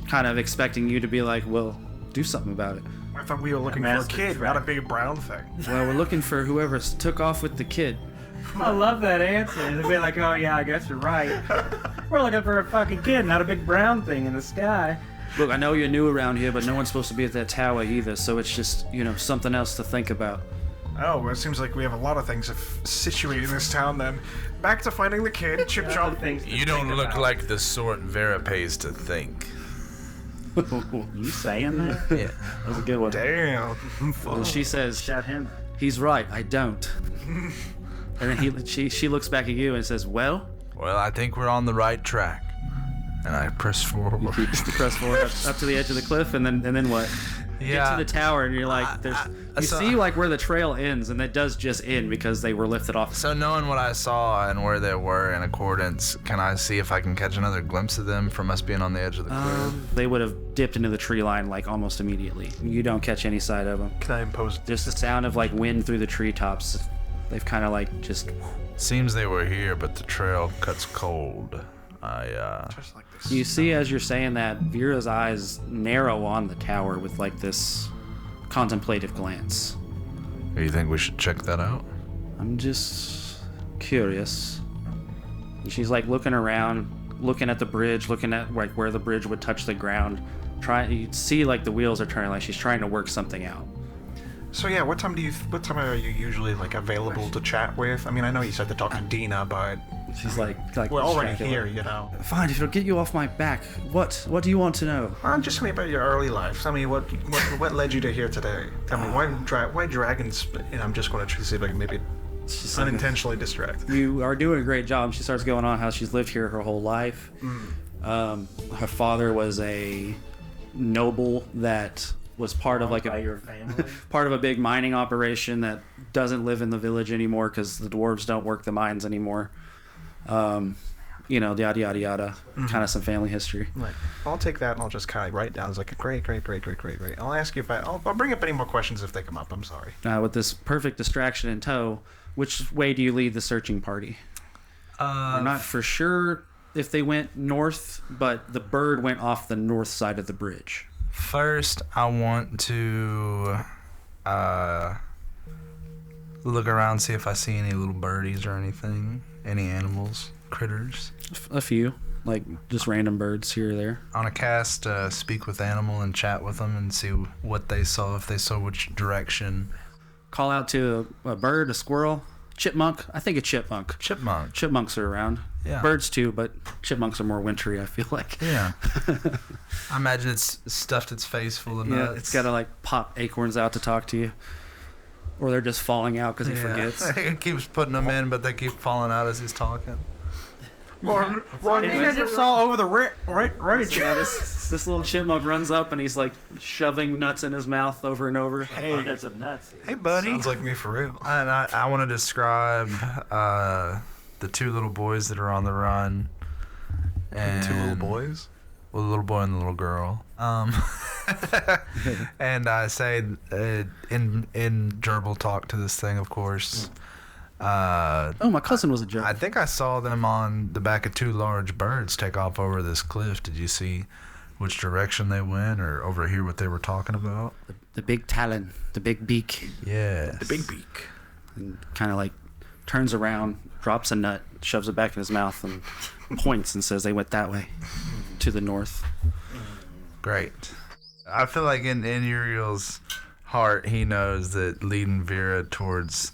Kind of expecting you to be like, "Well, do something about it." I thought we were looking for a kid, not a big brown thing. Well, we're looking for whoever took off with the kid. I love that answer. They'd be like, oh yeah, I guess you're right. We're looking for a fucking kid, not a big brown thing in the sky. Look, I know you're new around here, but no one's supposed to be at that tower either, so it's just, something else to think about. Oh, well, it seems like we have a lot of things situated in this town then. Back to finding the kid, Chip Chop. You don't look like the sort Vera pays to think. You saying that? Yeah. That was a good one. Damn. And she says, Shut him. "He's right, I don't." And then she looks back at you and says, "Well?" Well, I think we're on the right track. And I press forward. You press forward up to the edge of the cliff, and then what? Yeah. Get to the tower, and you're like, you see like where the trail ends, and it does just end because they were lifted off. So knowing what I saw and where they were in accordance, can I see if I can catch another glimpse of them from us being on the edge of the cliff? They would have dipped into the tree line like almost immediately. You don't catch any sight of them. Can I impose? Just the sound of like wind through the treetops. They've kind of like just. Seems they were here, but the trail cuts cold. Just like this. You see, as you're saying that, Vera's eyes narrow on the tower with like this contemplative glance. Do you think we should check that out? I'm just curious. And she's like looking around, looking at the bridge, looking at like where the bridge would touch the ground. You see like the wheels are turning, like she's trying to work something out. So yeah, what time are you usually like available to chat with? I mean, I know you said to talk to Dina, but She's like we're already distracted, here, like, you know. Fine, if it'll get you off my back. What do you want to know? Just tell me about your early life. Tell me what led you to here today. Tell me why dragons. And I'm just going to see if I can maybe She's like, unintentionally distract. you are doing a great job. She starts going on how she's lived here her whole life. Her father was a noble that was part of like your family. part of a big mining operation that doesn't live in the village anymore because the dwarves don't work the mines anymore. Yada yada yada. Kind of some family history. Right. I'll take that and I'll just kind of write it down as like a great. I'll ask you if I'll bring up any more questions if they come up. I'm sorry. With this perfect distraction in tow, which way do you lead the searching party? We're not for sure if they went north, but the bird went off the north side of the bridge. First, I want to look around, see if I see any little birdies or anything, any animals, critters. A few, like just random birds here or there. On a cast, speak with animal and chat with them and see what they saw, if they saw which direction. Call out to a bird, a squirrel, chipmunk. I think a chipmunk. Chipmunk. Chipmunks are around. Yeah. Birds too, but chipmunks are more wintry, I feel like. Yeah. I imagine it's stuffed its face full of nuts. Yeah, it's got to like pop acorns out to talk to you. Or they're just falling out because he forgets. He keeps putting them in, but they keep falling out as he's talking. Well, I think I just saw over the right. Yeah, this little chipmunk runs up and he's like shoving nuts in his mouth over and over. Hey, that's some nuts. Hey, buddy. Sounds like me for real. And I want to describe the two little boys that are on the run. And Two little boys? Well, the little boy and the little girl. And I say in gerbil talk to this thing, of course. My cousin was a jerk. I think I saw them on the back of two large birds take off over this cliff. Did you see which direction they went or overhear what they were talking about? The big talon, the big beak. Yeah. The big beak. And kind of like turns around, drops a nut, shoves it back in his mouth, and points and says they went that way to the north. Great. I feel like in Yuriel's heart, he knows that leading Vera towards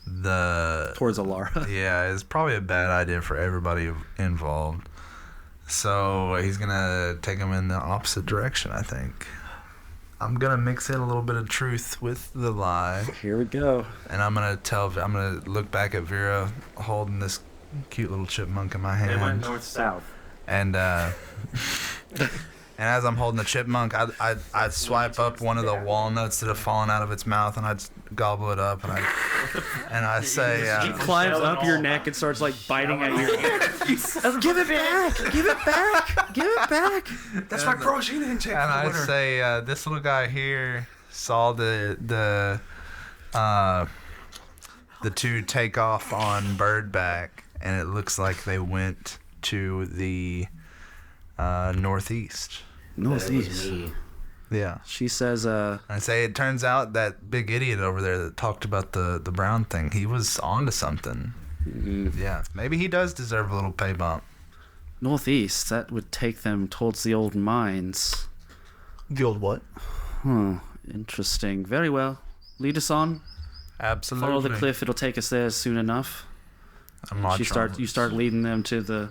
Elara. Yeah, it's probably a bad idea for everybody involved. So he's gonna take him in the opposite direction, I think. I'm gonna mix in a little bit of truth with the lie. Here we go. And I'm gonna look back at Vera holding this cute little chipmunk in my hand. They went north-south. And and as I'm holding the chipmunk, I'd swipe up one of the walnuts that have fallen out of its mouth, and I'd gobble it up, and I say, He climbs up your neck and starts like biting at your ear. Give it back! Give it back! Give it back! That's my protein intake. And I say, this little guy here saw the two take off on Birdback, and it looks like they went to the northeast. Northeast. Yeah. She says, I say it turns out that big idiot over there that talked about the brown thing, he was onto something. Yeah. Maybe he does deserve a little pay bump. northeast. That would take them towards the old mines. The old what? Interesting. Very well. Lead us on. Absolutely. Follow the cliff. It'll take us there soon enough. You start leading them to the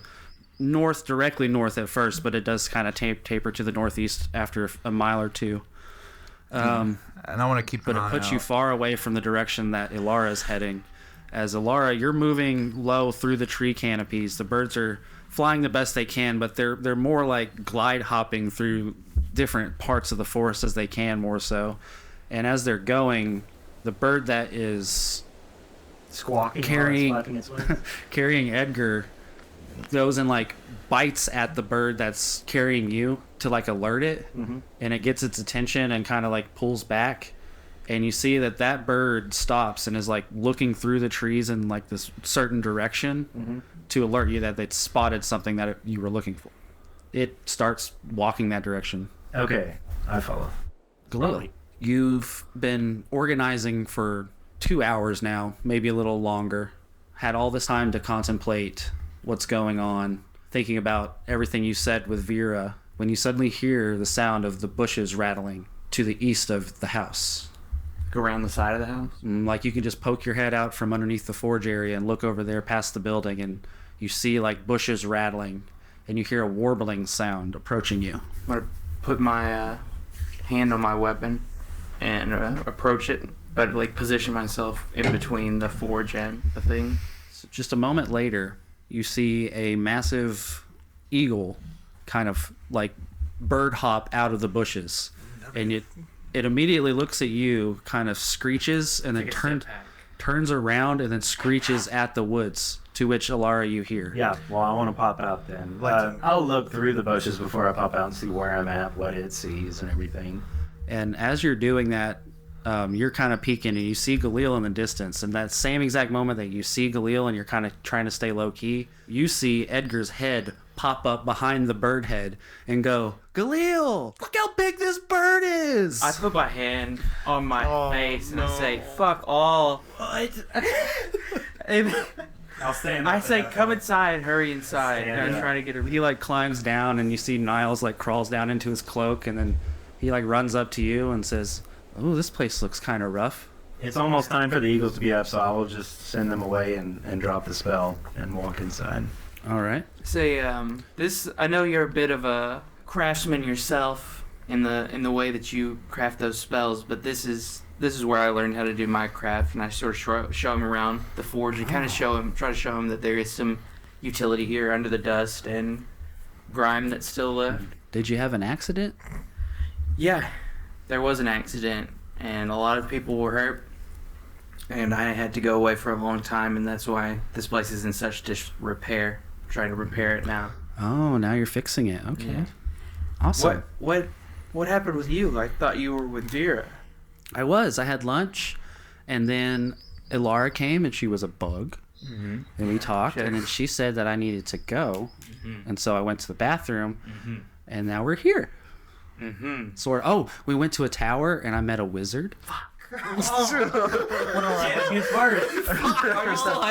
north, directly north at first, but it does kind of taper to the northeast after a mile or two. And I want to keep an eye out. But it puts you far away from the direction that Elara is heading. As Elara, you're moving low through the tree canopies. The birds are flying the best they can, but they're more like glide hopping through different parts of the forest as they can, more so. And as they're going, the bird that is squawking, carrying Edgar goes and like bites at the bird that's carrying you to like alert it, and it gets its attention and kind of like pulls back, and you see that bird stops and is like looking through the trees in like this certain direction to alert you that they'd spotted something that you were looking for. It starts walking that direction. Okay, I follow. Glow. You've been organizing for 2 hours now, maybe a little longer. Had all this time to contemplate what's going on, thinking about everything you said with Vera, when you suddenly hear the sound of the bushes rattling to the east of the house. Go around the side of the house? Like you can just poke your head out from underneath the forge area and look over there past the building, and you see like bushes rattling, and you hear a warbling sound approaching you. I'm going to put my hand on my weapon and approach it, but like position myself in between the forge and the thing. So just a moment later, you see a massive eagle kind of like bird hop out of the bushes, and it immediately looks at you, kind of screeches, and then turns around and then screeches at the woods, to which Elara you hear. Yeah, well, I want to pop out then. I'll look through the bushes before I pop out and see where I'm at, what it sees, and everything. And as you're doing that, you're kind of peeking, and you see Galil in the distance. And that same exact moment that you see Galil and you're kind of trying to stay low-key, you see Edgar's head pop up behind the bird head and go, Galil, look how big this bird is! I put my hand on my face and I say, fuck all. What? I'll stand. I say, come inside, hurry inside. And I'm trying to get her. He like climbs down, and you see Niles like crawls down into his cloak, and then he like runs up to you and says, "Oh, this place looks kind of rough." It's almost time for the eagles to be up, so I will just send them away and drop the spell and walk inside. All right. Say, this. I know you're a bit of a craftsman yourself in the way that you craft those spells, but this is where I learned how to do my craft, and I sort of show him around the forge and kind of try to show him that there is some utility here under the dust and grime that's still left. Did you have an accident? Yeah, there was an accident, and a lot of people were hurt, and I had to go away for a long time, and that's why this place is in such disrepair. I'm trying to repair it now. Oh, now you're fixing it. Okay. Yeah. Awesome. What happened with you? I thought you were with Vera. I had lunch, and then Elara came, and she was a bug, and we talked, and then she said that I needed to go, and so I went to the bathroom, and now we're here. So we went to a tower, and I met a wizard. I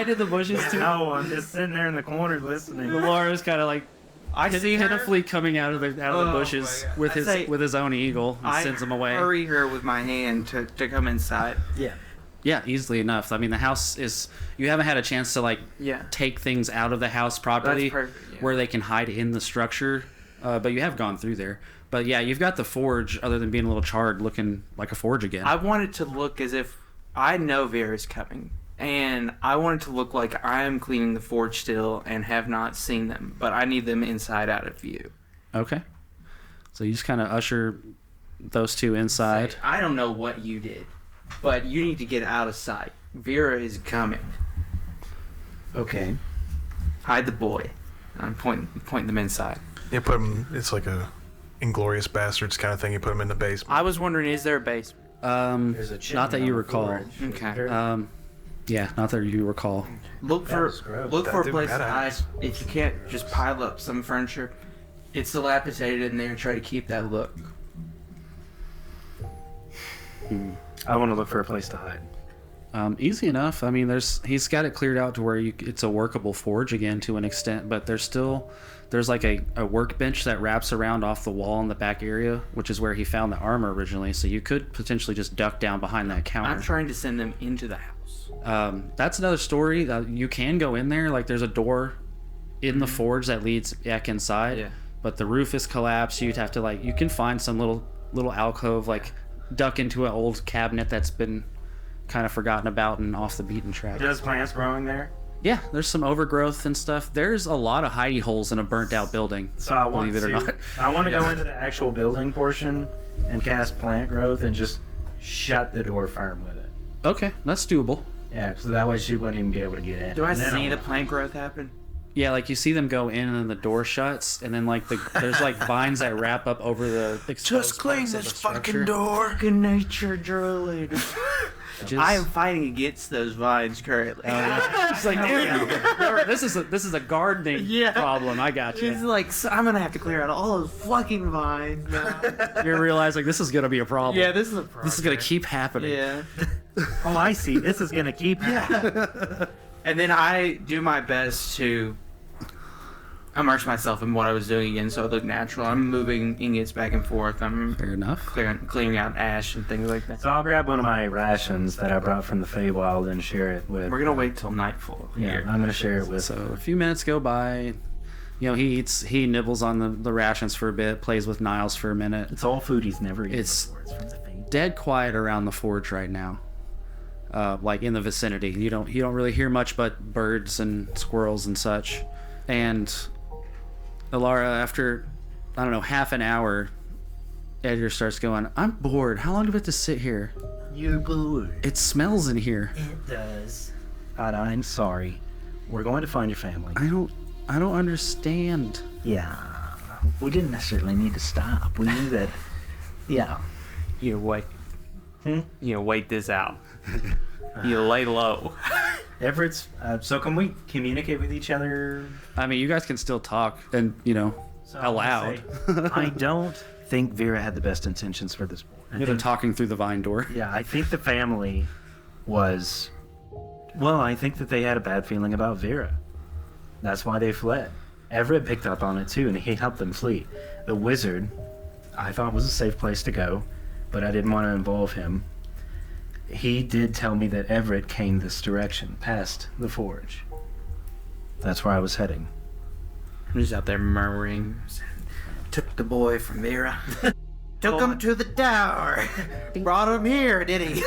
did the bushes too. No, I'm just sitting there in the corner listening. Elara's kind of like I see her pitifully coming out of the bushes with his own eagle and sends him away. I hurry her with my hand to come inside. Yeah, easily enough. I mean, the house is... You haven't had a chance to, take things out of the house properly. That's perfect, where they can hide in the structure. But you have gone through there. But, yeah, you've got the forge, other than being a little charred, looking like a forge again. I want it to look as if I know Vera's coming. And I want it to look like I am cleaning the forge still and have not seen them. But I need them inside out of view. Okay. So you just kind of usher those two inside. I don't know what you did, but you need to get out of sight. Vera is coming. Okay. Hide the boy. I'm pointing them inside. You put them. It's like a Inglorious Bastards kind of thing. You put them in the basement. I was wondering, is there a basement? There's a Not that you recall. Okay. Yeah, not that you recall. Look for a place to hide. badass. If you can't, just pile up some furniture. It's dilapidated in there. Try to keep that look. I want to look for a place to hide. Easy enough. I mean, he's got it cleared out to where it's a workable forge again to an extent, but there's like a workbench that wraps around off the wall in the back area, which is where he found the armor originally. So you could potentially just duck down behind that counter. I'm trying to send them into the house. That's another story. You can go in there. Like there's a door in the forge that leads back inside. Yeah. But the roof is collapsed. You'd have to you can find some little alcove, duck into an old cabinet that's been kind of forgotten about and off the beaten track. Does plants growing there? Yeah, there's some overgrowth and stuff. There's a lot of hidey holes in a burnt out building. So I want believe it or not. I want to go into the actual building portion and cast plant growth and just shut the door firm with it. Okay, that's doable. Yeah, so that way she wouldn't even be able to get in. Do I And then see the plant growth happen? Yeah, you see them go in and then the door shuts, and then there's vines that wrap up over the exposed Just clean parts of this the structure. fucking door. Fucking nature druid. I am fighting against those vines currently. It's like, dude, this is a gardening problem. I got you. It's like, so I'm gonna have to clear out all those fucking vines now. You're realizing this is gonna be a problem. Yeah, this is a problem. This is gonna keep happening. Yeah. Oh, I see. This is gonna keep. And then I do my best to immerse myself in what I was doing again, so it looked natural. I'm moving ingots back and forth. I'm Fair enough. clearing out ash and things like that. So I'll grab one of my rations that I brought from the Feywild and share it with. We're gonna wait till nightfall. Yeah, Here. I'm gonna share it with. So a few minutes go by. He eats. He nibbles on the rations for a bit. Plays with Niles for a minute. It's all food he's never eaten It's before. It's from the Fey. dead quiet around the forge right now. In the vicinity, you don't really hear much but birds and squirrels and such. And Elara, after half an hour, Edgar starts going, I'm bored. How long do we have to sit here? You're bored. It smells in here. It does. I'm sorry. We're going to find your family. I don't understand. Yeah. We didn't necessarily need to stop. We knew that. Yeah. You wait. You wait this out. You lay low. Everett's. So can we communicate with each other? I mean, you guys can still talk and, aloud. I don't think Vera had the best intentions for this boy. They're talking through the vine door. Yeah, I think the family was. Well, I think that they had a bad feeling about Vera. That's why they fled. Everett picked up on it too, and he helped them flee. The wizard, I thought, was a safe place to go, but I didn't want to involve him. He did tell me that Everett came this direction, past the forge. That's where I was heading. I'm just out there murmuring. Took the boy from Vera. Took him to the tower. Brought him here, did he?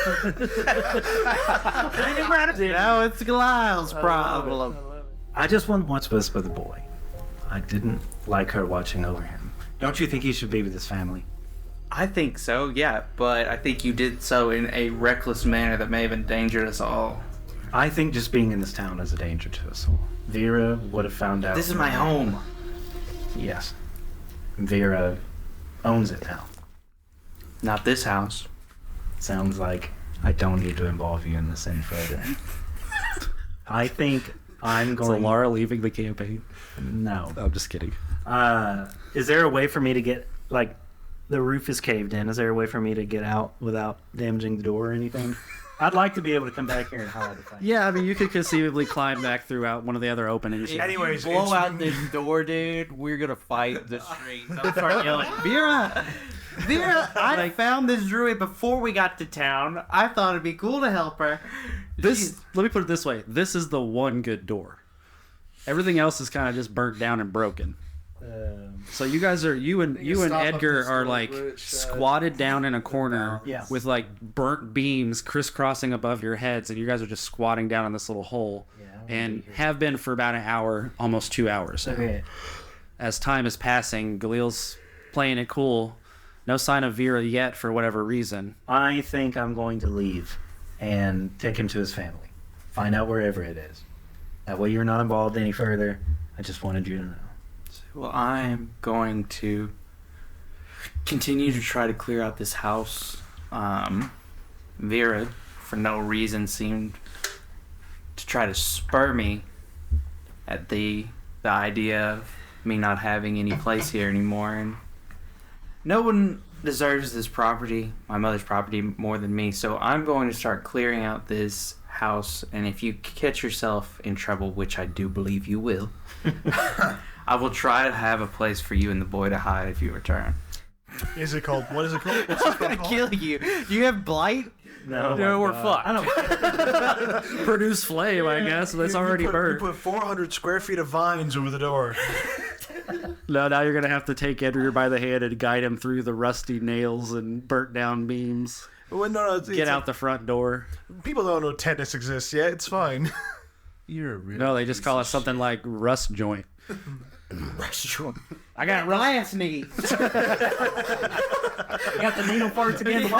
Now it's Goliath's problem. I just want what's best for the boy. I didn't like her watching over him. Don't you think he should be with his family? I think so, yeah, but I think you did so in a reckless manner that may have endangered us all. I think just being in this town is a danger to us all. Vera would have found out. This is my home. Yes. Vera owns it now. Not this house. Sounds like I don't need to involve you in this any further. I think I'm going... So Laura leaving the campaign? No. I'm just kidding. Is there a way for me to get, like, the roof is caved in. Is there a way for me to get out without damaging the door or anything? I'd like to be able to come back here and hide the thing. Yeah, I mean, you could conceivably climb back throughout one of the other openings. Anyways, Blow out this door, dude. We're gonna fight the streets. I'll start yelling, Vera! I found this druid before we got to town. I thought it'd be cool to help her. Let me put it this way. This is the one good door. Everything else is kind of just burnt down and broken. So you guys are you and Edgar are like squatted down in a corner with like burnt beams crisscrossing above your heads, and you guys are just squatting down in this little hole, and have been for about an hour, almost 2 hours. Okay. As time is passing, Galil's playing it cool. No sign of Vera yet for whatever reason. I think I'm going to leave and take him to his family. Find out wherever it is. That way you're not involved any further. I just wanted you to know. Well, I'm going to continue to try to clear out this house. Vera, for no reason, seemed to try to spur me at the idea of me not having any place here anymore. And no one deserves this property, my mother's property, more than me. So I'm going to start clearing out this house. And if you catch yourself in trouble, which I do believe you will, I will try to have a place for you and the boy to hide if you return. Is it called? What is it called? What's I'm gonna kill you. Do you have blight? No, we're fucked. I don't. Produce flame, I guess. That's already burnt. You put 400 square feet of vines over the door. No, now you're gonna have to take Edgar by the hand and guide him through the rusty nails and burnt down beams. Well, no, Get out the front door. People don't know tetanus exists yet. It's fine. You're a real No, they just call it something like rust joint. I got glass knees. I got the needle parts again.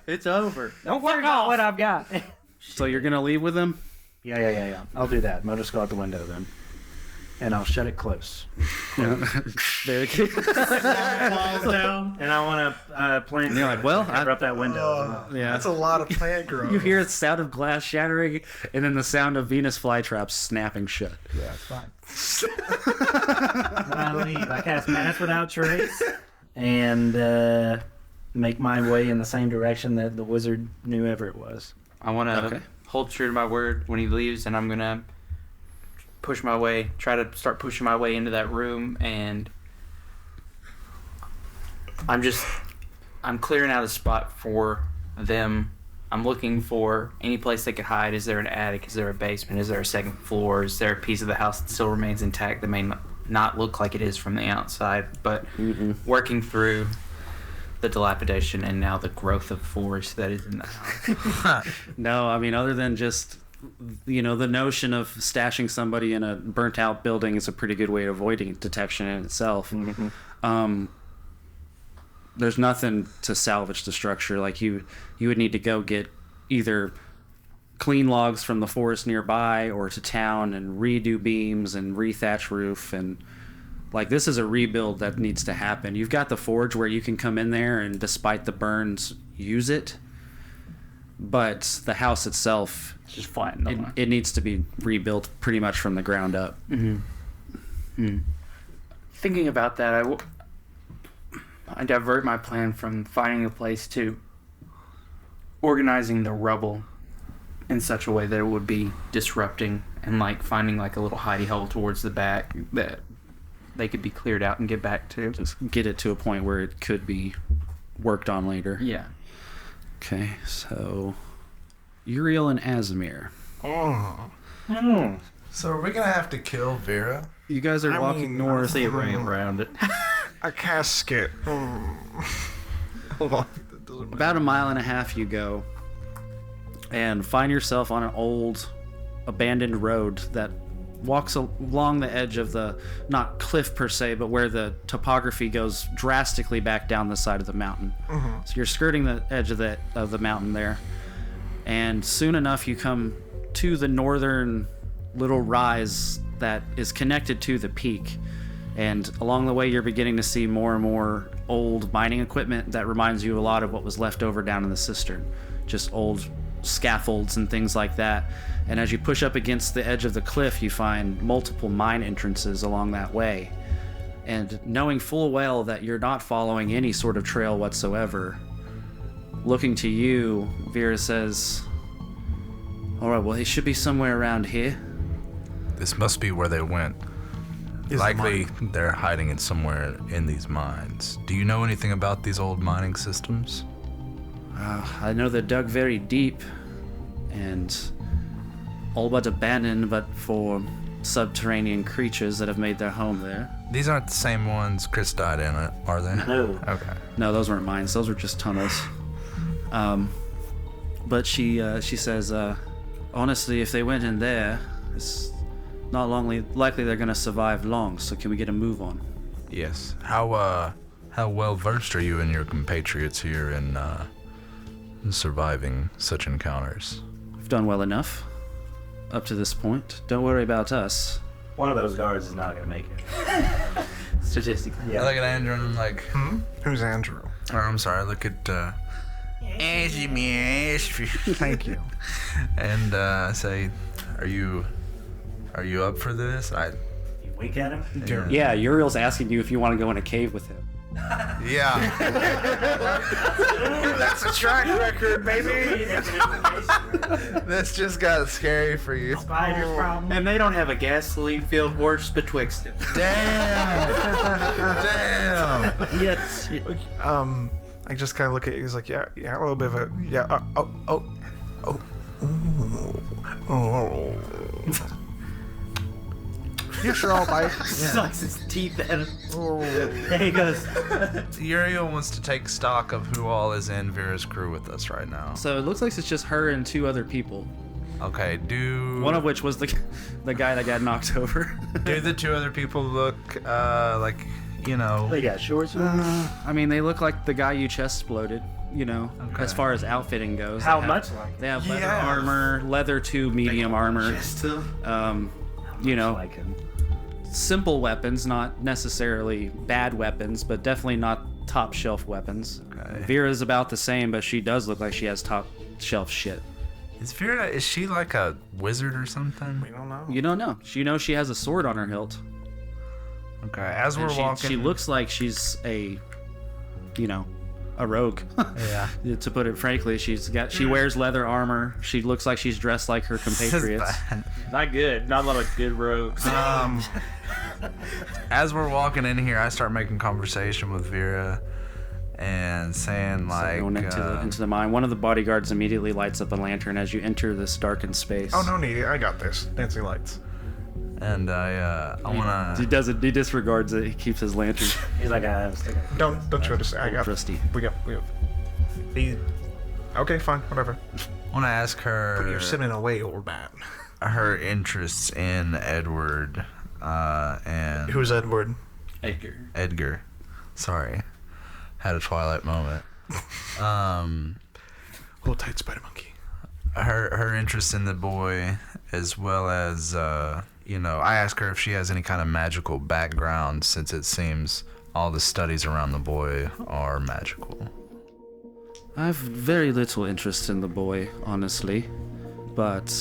It's over. Don't worry about what I've got. So you're gonna leave with him? Yeah. I'll do that. I'll just go out the window then. And I'll shut it close. Very good. Falls down. And I want to plant. And you're like, well, cover up that window. Yeah. That's a lot of plant growth. You hear the sound of glass shattering, and then the sound of Venus flytraps snapping shut. Yeah, it's fine. I leave. I cast Mass Without Trace and make my way in the same direction that the wizard knew Everett was. I want to hold true to my word when he leaves, and I'm going to try to start pushing my way into that room, and I'm clearing out a spot for them. I'm looking for any place they could hide. Is there an attic? Is there a basement? Is there a second floor? Is there a piece of the house that still remains intact that may not look like it is from the outside? But working through the dilapidation and now the growth of forest that is in the house. No, I mean, other than just, the notion of stashing somebody in a burnt out building is a pretty good way of avoiding detection in itself. there's nothing to salvage the structure. Like you would need to go get either clean logs from the forest nearby or to town and redo beams and rethatch roof, and like this is a rebuild that needs to happen. You've got the forge where you can come in there and despite the burns use it, but the house itself just flatten. It needs to be rebuilt pretty much from the ground up. Thinking about that, I divert my plan from finding a place to organizing the rubble in such a way that it would be disrupting, and like finding like a little hidey hole towards the back that they could be cleared out and get back to. Just get it to a point where it could be worked on later. Yeah. Okay, so Yureal and Azamir. So are we gonna have to kill Vera? You guys are walking north. See it right around it. A casket. Hold on. About 1.5 miles you go, and find yourself on an old, abandoned road that walks along the edge of the, not cliff per se, but where the topography goes drastically back down the side of the mountain. So you're skirting the edge of the mountain there, and soon enough you come to the northern little rise that is connected to the peak. And along the way, you're beginning to see more and more old mining equipment that reminds you a lot of what was left over down in the cistern. Just old scaffolds and things like that. And as you push up against the edge of the cliff, you find multiple mine entrances along that way. And knowing full well that you're not following any sort of trail whatsoever, looking to you, Vera says, "Alright, well, he should be somewhere around here." This must be where they went. Likely they're hiding it somewhere in these mines. Do you know anything about these old mining systems? I know they're dug very deep and all but abandoned, but for subterranean creatures that have made their home there. These aren't the same ones Chris died in, are they? No. Okay. No, those weren't mines. Those were just tunnels. But she says, honestly, if they went in there, it's not likely they're going to survive long, so can we get a move on? Yes. How well versed are you and your compatriots here in surviving such encounters? We've done well enough up to this point. Don't worry about us. One of those guards is not going to make it. Statistically. I look at Andrew and I'm like, Who's Andrew? oh, I'm sorry, I look at Thank you. and I say, are you up for this? You wink at him? Yeah, Uriel's asking you if you want to go in a cave with him. Yeah. That's a track record, baby. This just got scary for you. Spider problem. And they don't have a gasoline filled horse betwixt them. Damn. Yes. I just kind of look at you. He's like, yeah, a little bit of a, yeah, oh. You sure all bite? Sucks his teeth at him. There he goes. Yuriael wants to take stock of who all is in Vera's crew with us right now. So it looks like it's just her and 2 other people. Okay, One of which was the guy that got knocked over. do the 2 other people look like, you know? They got shorts. I mean, they look like the guy you chest exploded, you know, Okay. as far as outfitting goes. How They have- much like They have leather Yeah. armor, leather 2 medium armor. You know, Like him. simple weapons, not necessarily bad weapons, but definitely not top shelf weapons. Okay. Vera's about the same, but she does look like she has top shelf shit. Is she like a wizard or something? We don't know. You don't know. She knows she has a sword on her hilt. Okay, as we're And walking... she looks like she's a rogue. Yeah. To put it frankly, she wears leather armor. She looks like she's dressed like her compatriots. Not good. Not a lot of good rogues. As we're walking in here, I start making conversation with Vera and saying like... Going into the mine. One of the bodyguards immediately lights up a lantern as you enter this darkened space. Oh, no need. I got this. Dancing lights. And I want He to... doesn't. He disregards it. He keeps his lantern. He's like, Don't show this. I got Trusty. We got. Okay, fine, whatever. I want to ask her... You're sitting away, old man. her interests in had a Twilight moment. Hold tight, Spider Monkey. Her interest in the boy, as well as, I ask her if she has any kind of magical background, since it seems all the studies around the boy are magical. I have very little interest in the boy, honestly, but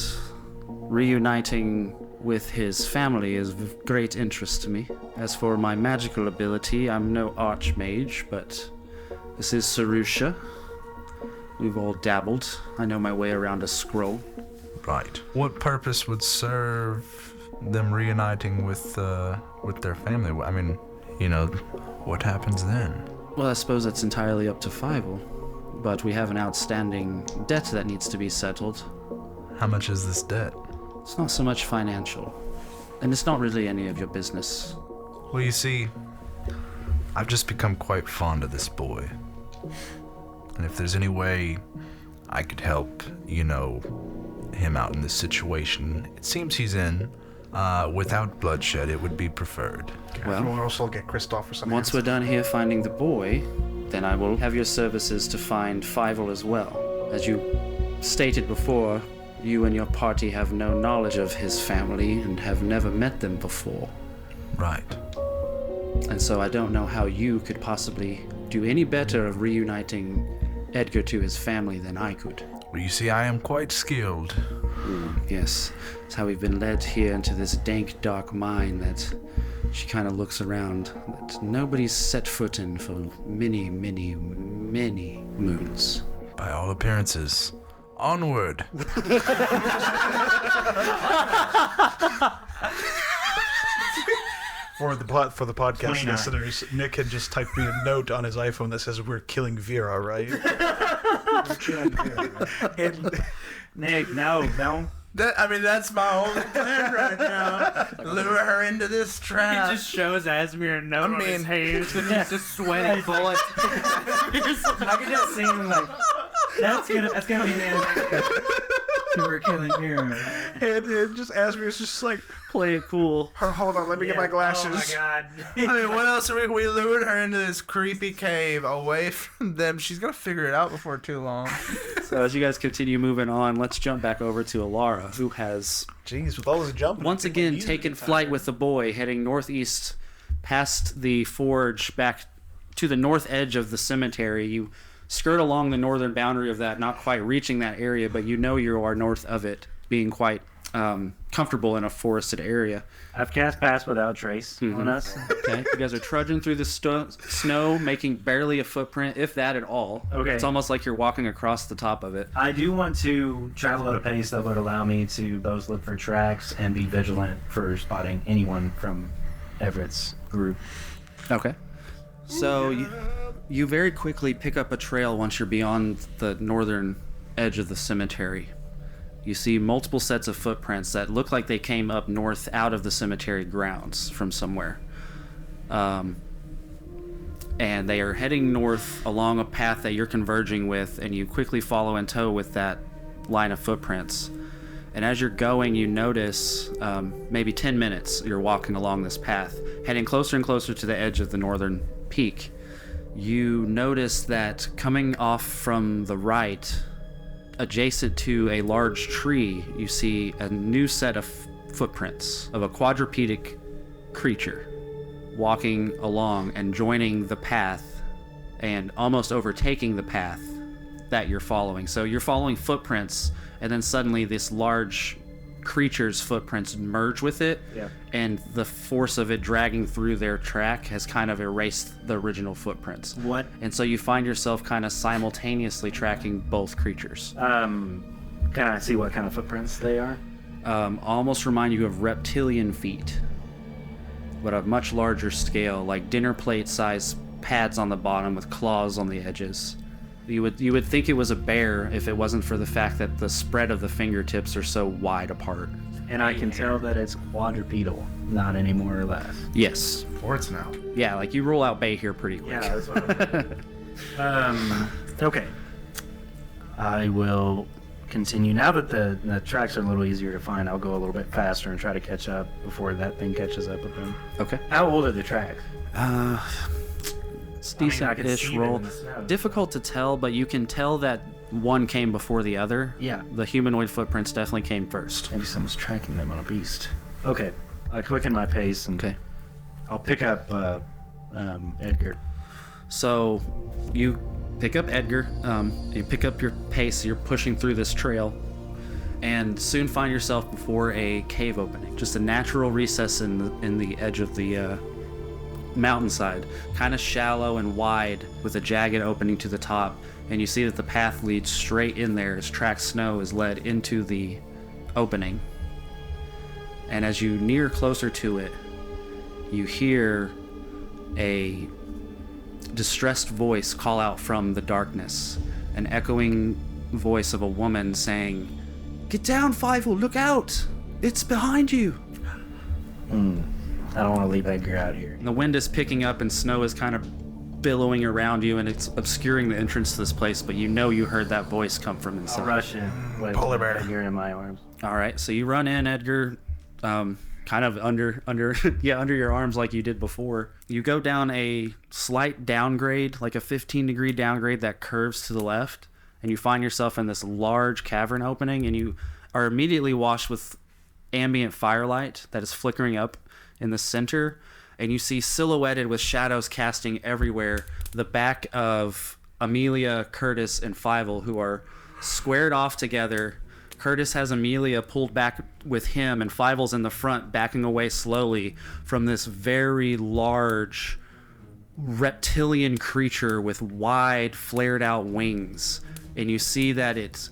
reuniting with his family is of great interest to me. As for my magical ability, I'm no archmage, but this is Sarusha. We've all dabbled. I know my way around a scroll. Right. What purpose would serve them reuniting with their family? I mean, what happens then? Well, I suppose that's entirely up to Fievel, but we have an outstanding debt that needs to be settled. How much is this debt? It's not so much financial, and it's not really any of your business. Well, you see, I've just become quite fond of this boy. And if there's any way I could help, him out in this situation, it seems he's in, without bloodshed, it would be preferred. Well, we'll also get Kristoff for some once answers. we're done here finding the boy, then I will have your services to find Fievel as well. As you stated before, you and your party have no knowledge of his family and have never met them before. Right. And so I don't know how you could possibly do any better of reuniting Edgar to his family than I could. Well, you see, I am quite skilled. Yes, it's how we've been led here into this dank, dark mine that she kind of looks around, that nobody's set foot in for many, many, many moons. By all appearances, onward. For the podcast listeners, Nick had just typed me a note on his iPhone that says, "We're killing Vera," right? We're killing Vera. Nick, no. That's my only plan right now. Lure her into this trap. He just shows Asmir a note on his hands and he's just sweating bullets. I can just see him like, that's gonna be man. We're killing Vera. And just Asmir's just like, Play it cool. hold on, let me get my glasses. Oh my god. I mean, what else are we lured her into this creepy cave away from them? She's gonna figure it out before too long. So as you guys continue moving on, let's jump back over to Elara, who has Jeez, with all this jumping. once again taken flight with the boy, heading northeast past the forge back to the north edge of the cemetery. You skirt along the northern boundary of that, not quite reaching that area, but you know you are north of it, being quite comfortable in a forested area. I've cast Pass Without Trace on us. Okay, you guys are trudging through the snow, making barely a footprint, if that at all. Okay. It's almost like you're walking across the top of it. I do want to travel at a pace that would allow me to both look for tracks and be vigilant for spotting anyone from Everett's group. Okay. So you very quickly pick up a trail once you're beyond the northern edge of the cemetery. You see multiple sets of footprints that look like they came up north out of the cemetery grounds from somewhere. And they are heading north along a path that you're converging with, and you quickly follow in tow with that line of footprints. And as you're going, you notice maybe 10 minutes you're walking along this path, heading closer and closer to the edge of the northern peak. You notice that coming off from the right, adjacent to a large tree, you see a new set of footprints of a quadrupedic creature walking along and joining the path and almost overtaking the path that you're following. So you're following footprints, and then suddenly this large creature's footprints merge with it, and the force of it dragging through their track has kind of erased the original footprints. What? And so you find yourself kind of simultaneously tracking both creatures. Can I see what kind of footprints they are? Almost remind you of reptilian feet, but of much larger scale, like dinner plate size pads on the bottom with claws on the edges. You would think it was a bear if it wasn't for the fact that the spread of the fingertips are so wide apart. And I can tell that it's quadrupedal, not any more or less. Yes. Ports now. Yeah, like you roll out Bay here pretty quick. Yeah, that's what okay. I will continue. Now that the tracks are a little easier to find, I'll go a little bit faster and try to catch up before that thing catches up with them. Okay. How old are the tracks? It's I mean, I can decent-ish see them roll. in the snow. Difficult to tell, but you can tell that one came before the other. Yeah. The humanoid footprints definitely came first. Maybe someone's tracking them on a beast. Okay, I quicken my pace and Okay. I'll pick up Edgar. So you pick up Edgar, you pick up your pace, you're pushing through this trail, and soon find yourself before a cave opening. Just a natural recess in the edge of the mountainside, kind of shallow and wide with a jagged opening to the top, and you see that the path leads straight in there as tracked snow is led into the opening. And as you near closer to it, you hear a distressed voice call out from the darkness, an echoing voice of a woman saying, "Get down, Fievel, look out! It's behind you!" I don't want to leave Edgar out here. And the wind is picking up and snow is kind of billowing around you and it's obscuring the entrance to this place, but you know you heard that voice come from I'll inside. rush in with Polar bear. Edgar in my arms. Alright, so you run in, Edgar, kind of under your arms like you did before. You go down a slight downgrade, like a 15-degree downgrade that curves to the left, and you find yourself in this large cavern opening, and you are immediately washed with ambient firelight that is flickering up in the center, and you see silhouetted with shadows casting everywhere the back of Amelia, Curtis, and Fievel, who are squared off together. Curtis has Amelia pulled back with him, and Fievel's in the front, backing away slowly from this very large reptilian creature with wide, flared-out wings. And you see that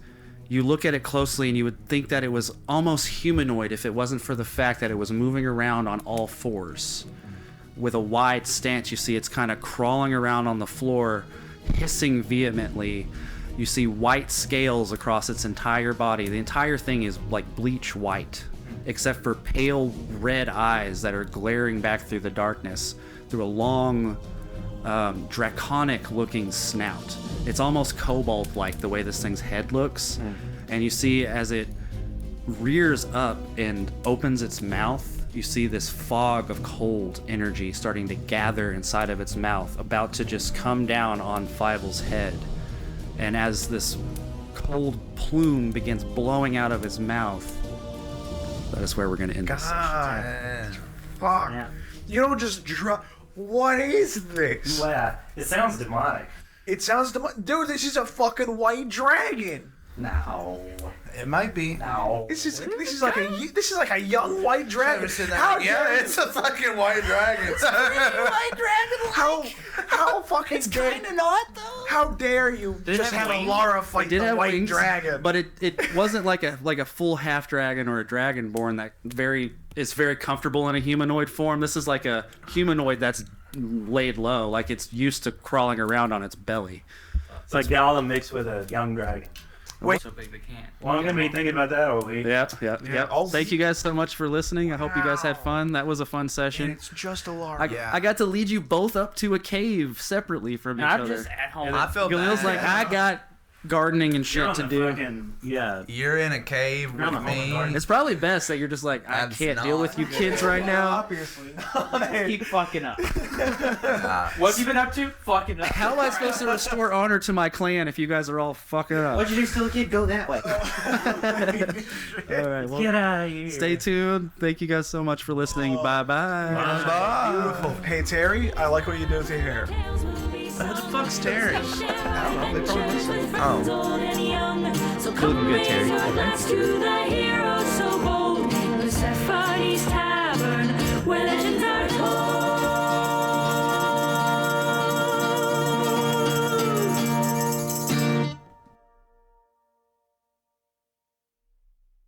you look at it closely and you would think that it was almost humanoid if it wasn't for the fact that it was moving around on all fours. With a wide stance, you see it's kind of crawling around on the floor, hissing vehemently. You see white scales across its entire body. The entire thing is like bleach white, except for pale red eyes that are glaring back through the darkness through a long, draconic-looking snout. It's almost cobalt-like the way this thing's head looks. And you see as it rears up and opens its mouth, you see this fog of cold energy starting to gather inside of its mouth, about to just come down on Fievel's head. And as this cold plume begins blowing out of his mouth, that is where we're going to end this session. God. Fuck. Yeah. You don't just drop. What is this? Yeah, it sounds demonic. It sounds dude, this is a fucking white dragon. No. It might be. No. This is like a young white dragon. Yeah, it's a fucking white dragon. white dragon. How fucking? It's kind of not though. How dare you just have Elara fight the white dragon? But it wasn't like a full half dragon or a dragonborn that is very comfortable in a humanoid form. This is like a humanoid that's laid low, like it's used to crawling around on its belly. It's like Gala mixed with a young dragon. Wait. So big they can't. Well, I'm going to be thinking about that all week. Yeah. I'll- Thank you guys so much for listening. I hope you guys had fun. That was a fun And session. it's just Elara. I got to lead you both up to a cave separately from each I'm other. just at home. I feel Galil's like, I got gardening and shit to do. Yeah. You're in a cave You're on with the home me. garden. It's probably best that you're just like, I That's can't deal not- with you kids right now. Obviously not. Keep fucking up. What have you been up to? Fucking up. How am I supposed to restore honor to my clan if you guys are all fucking up? What'd you do, still a kid? Go that way. All right, well, Get out of here. stay tuned. Thank you guys so much for listening. Bye-bye. Beautiful. Hey Terry, I like what you do with your hair. Who the fuck's Terry? I don't know. They probably listen. Oh. Looking good, Terry. To the hero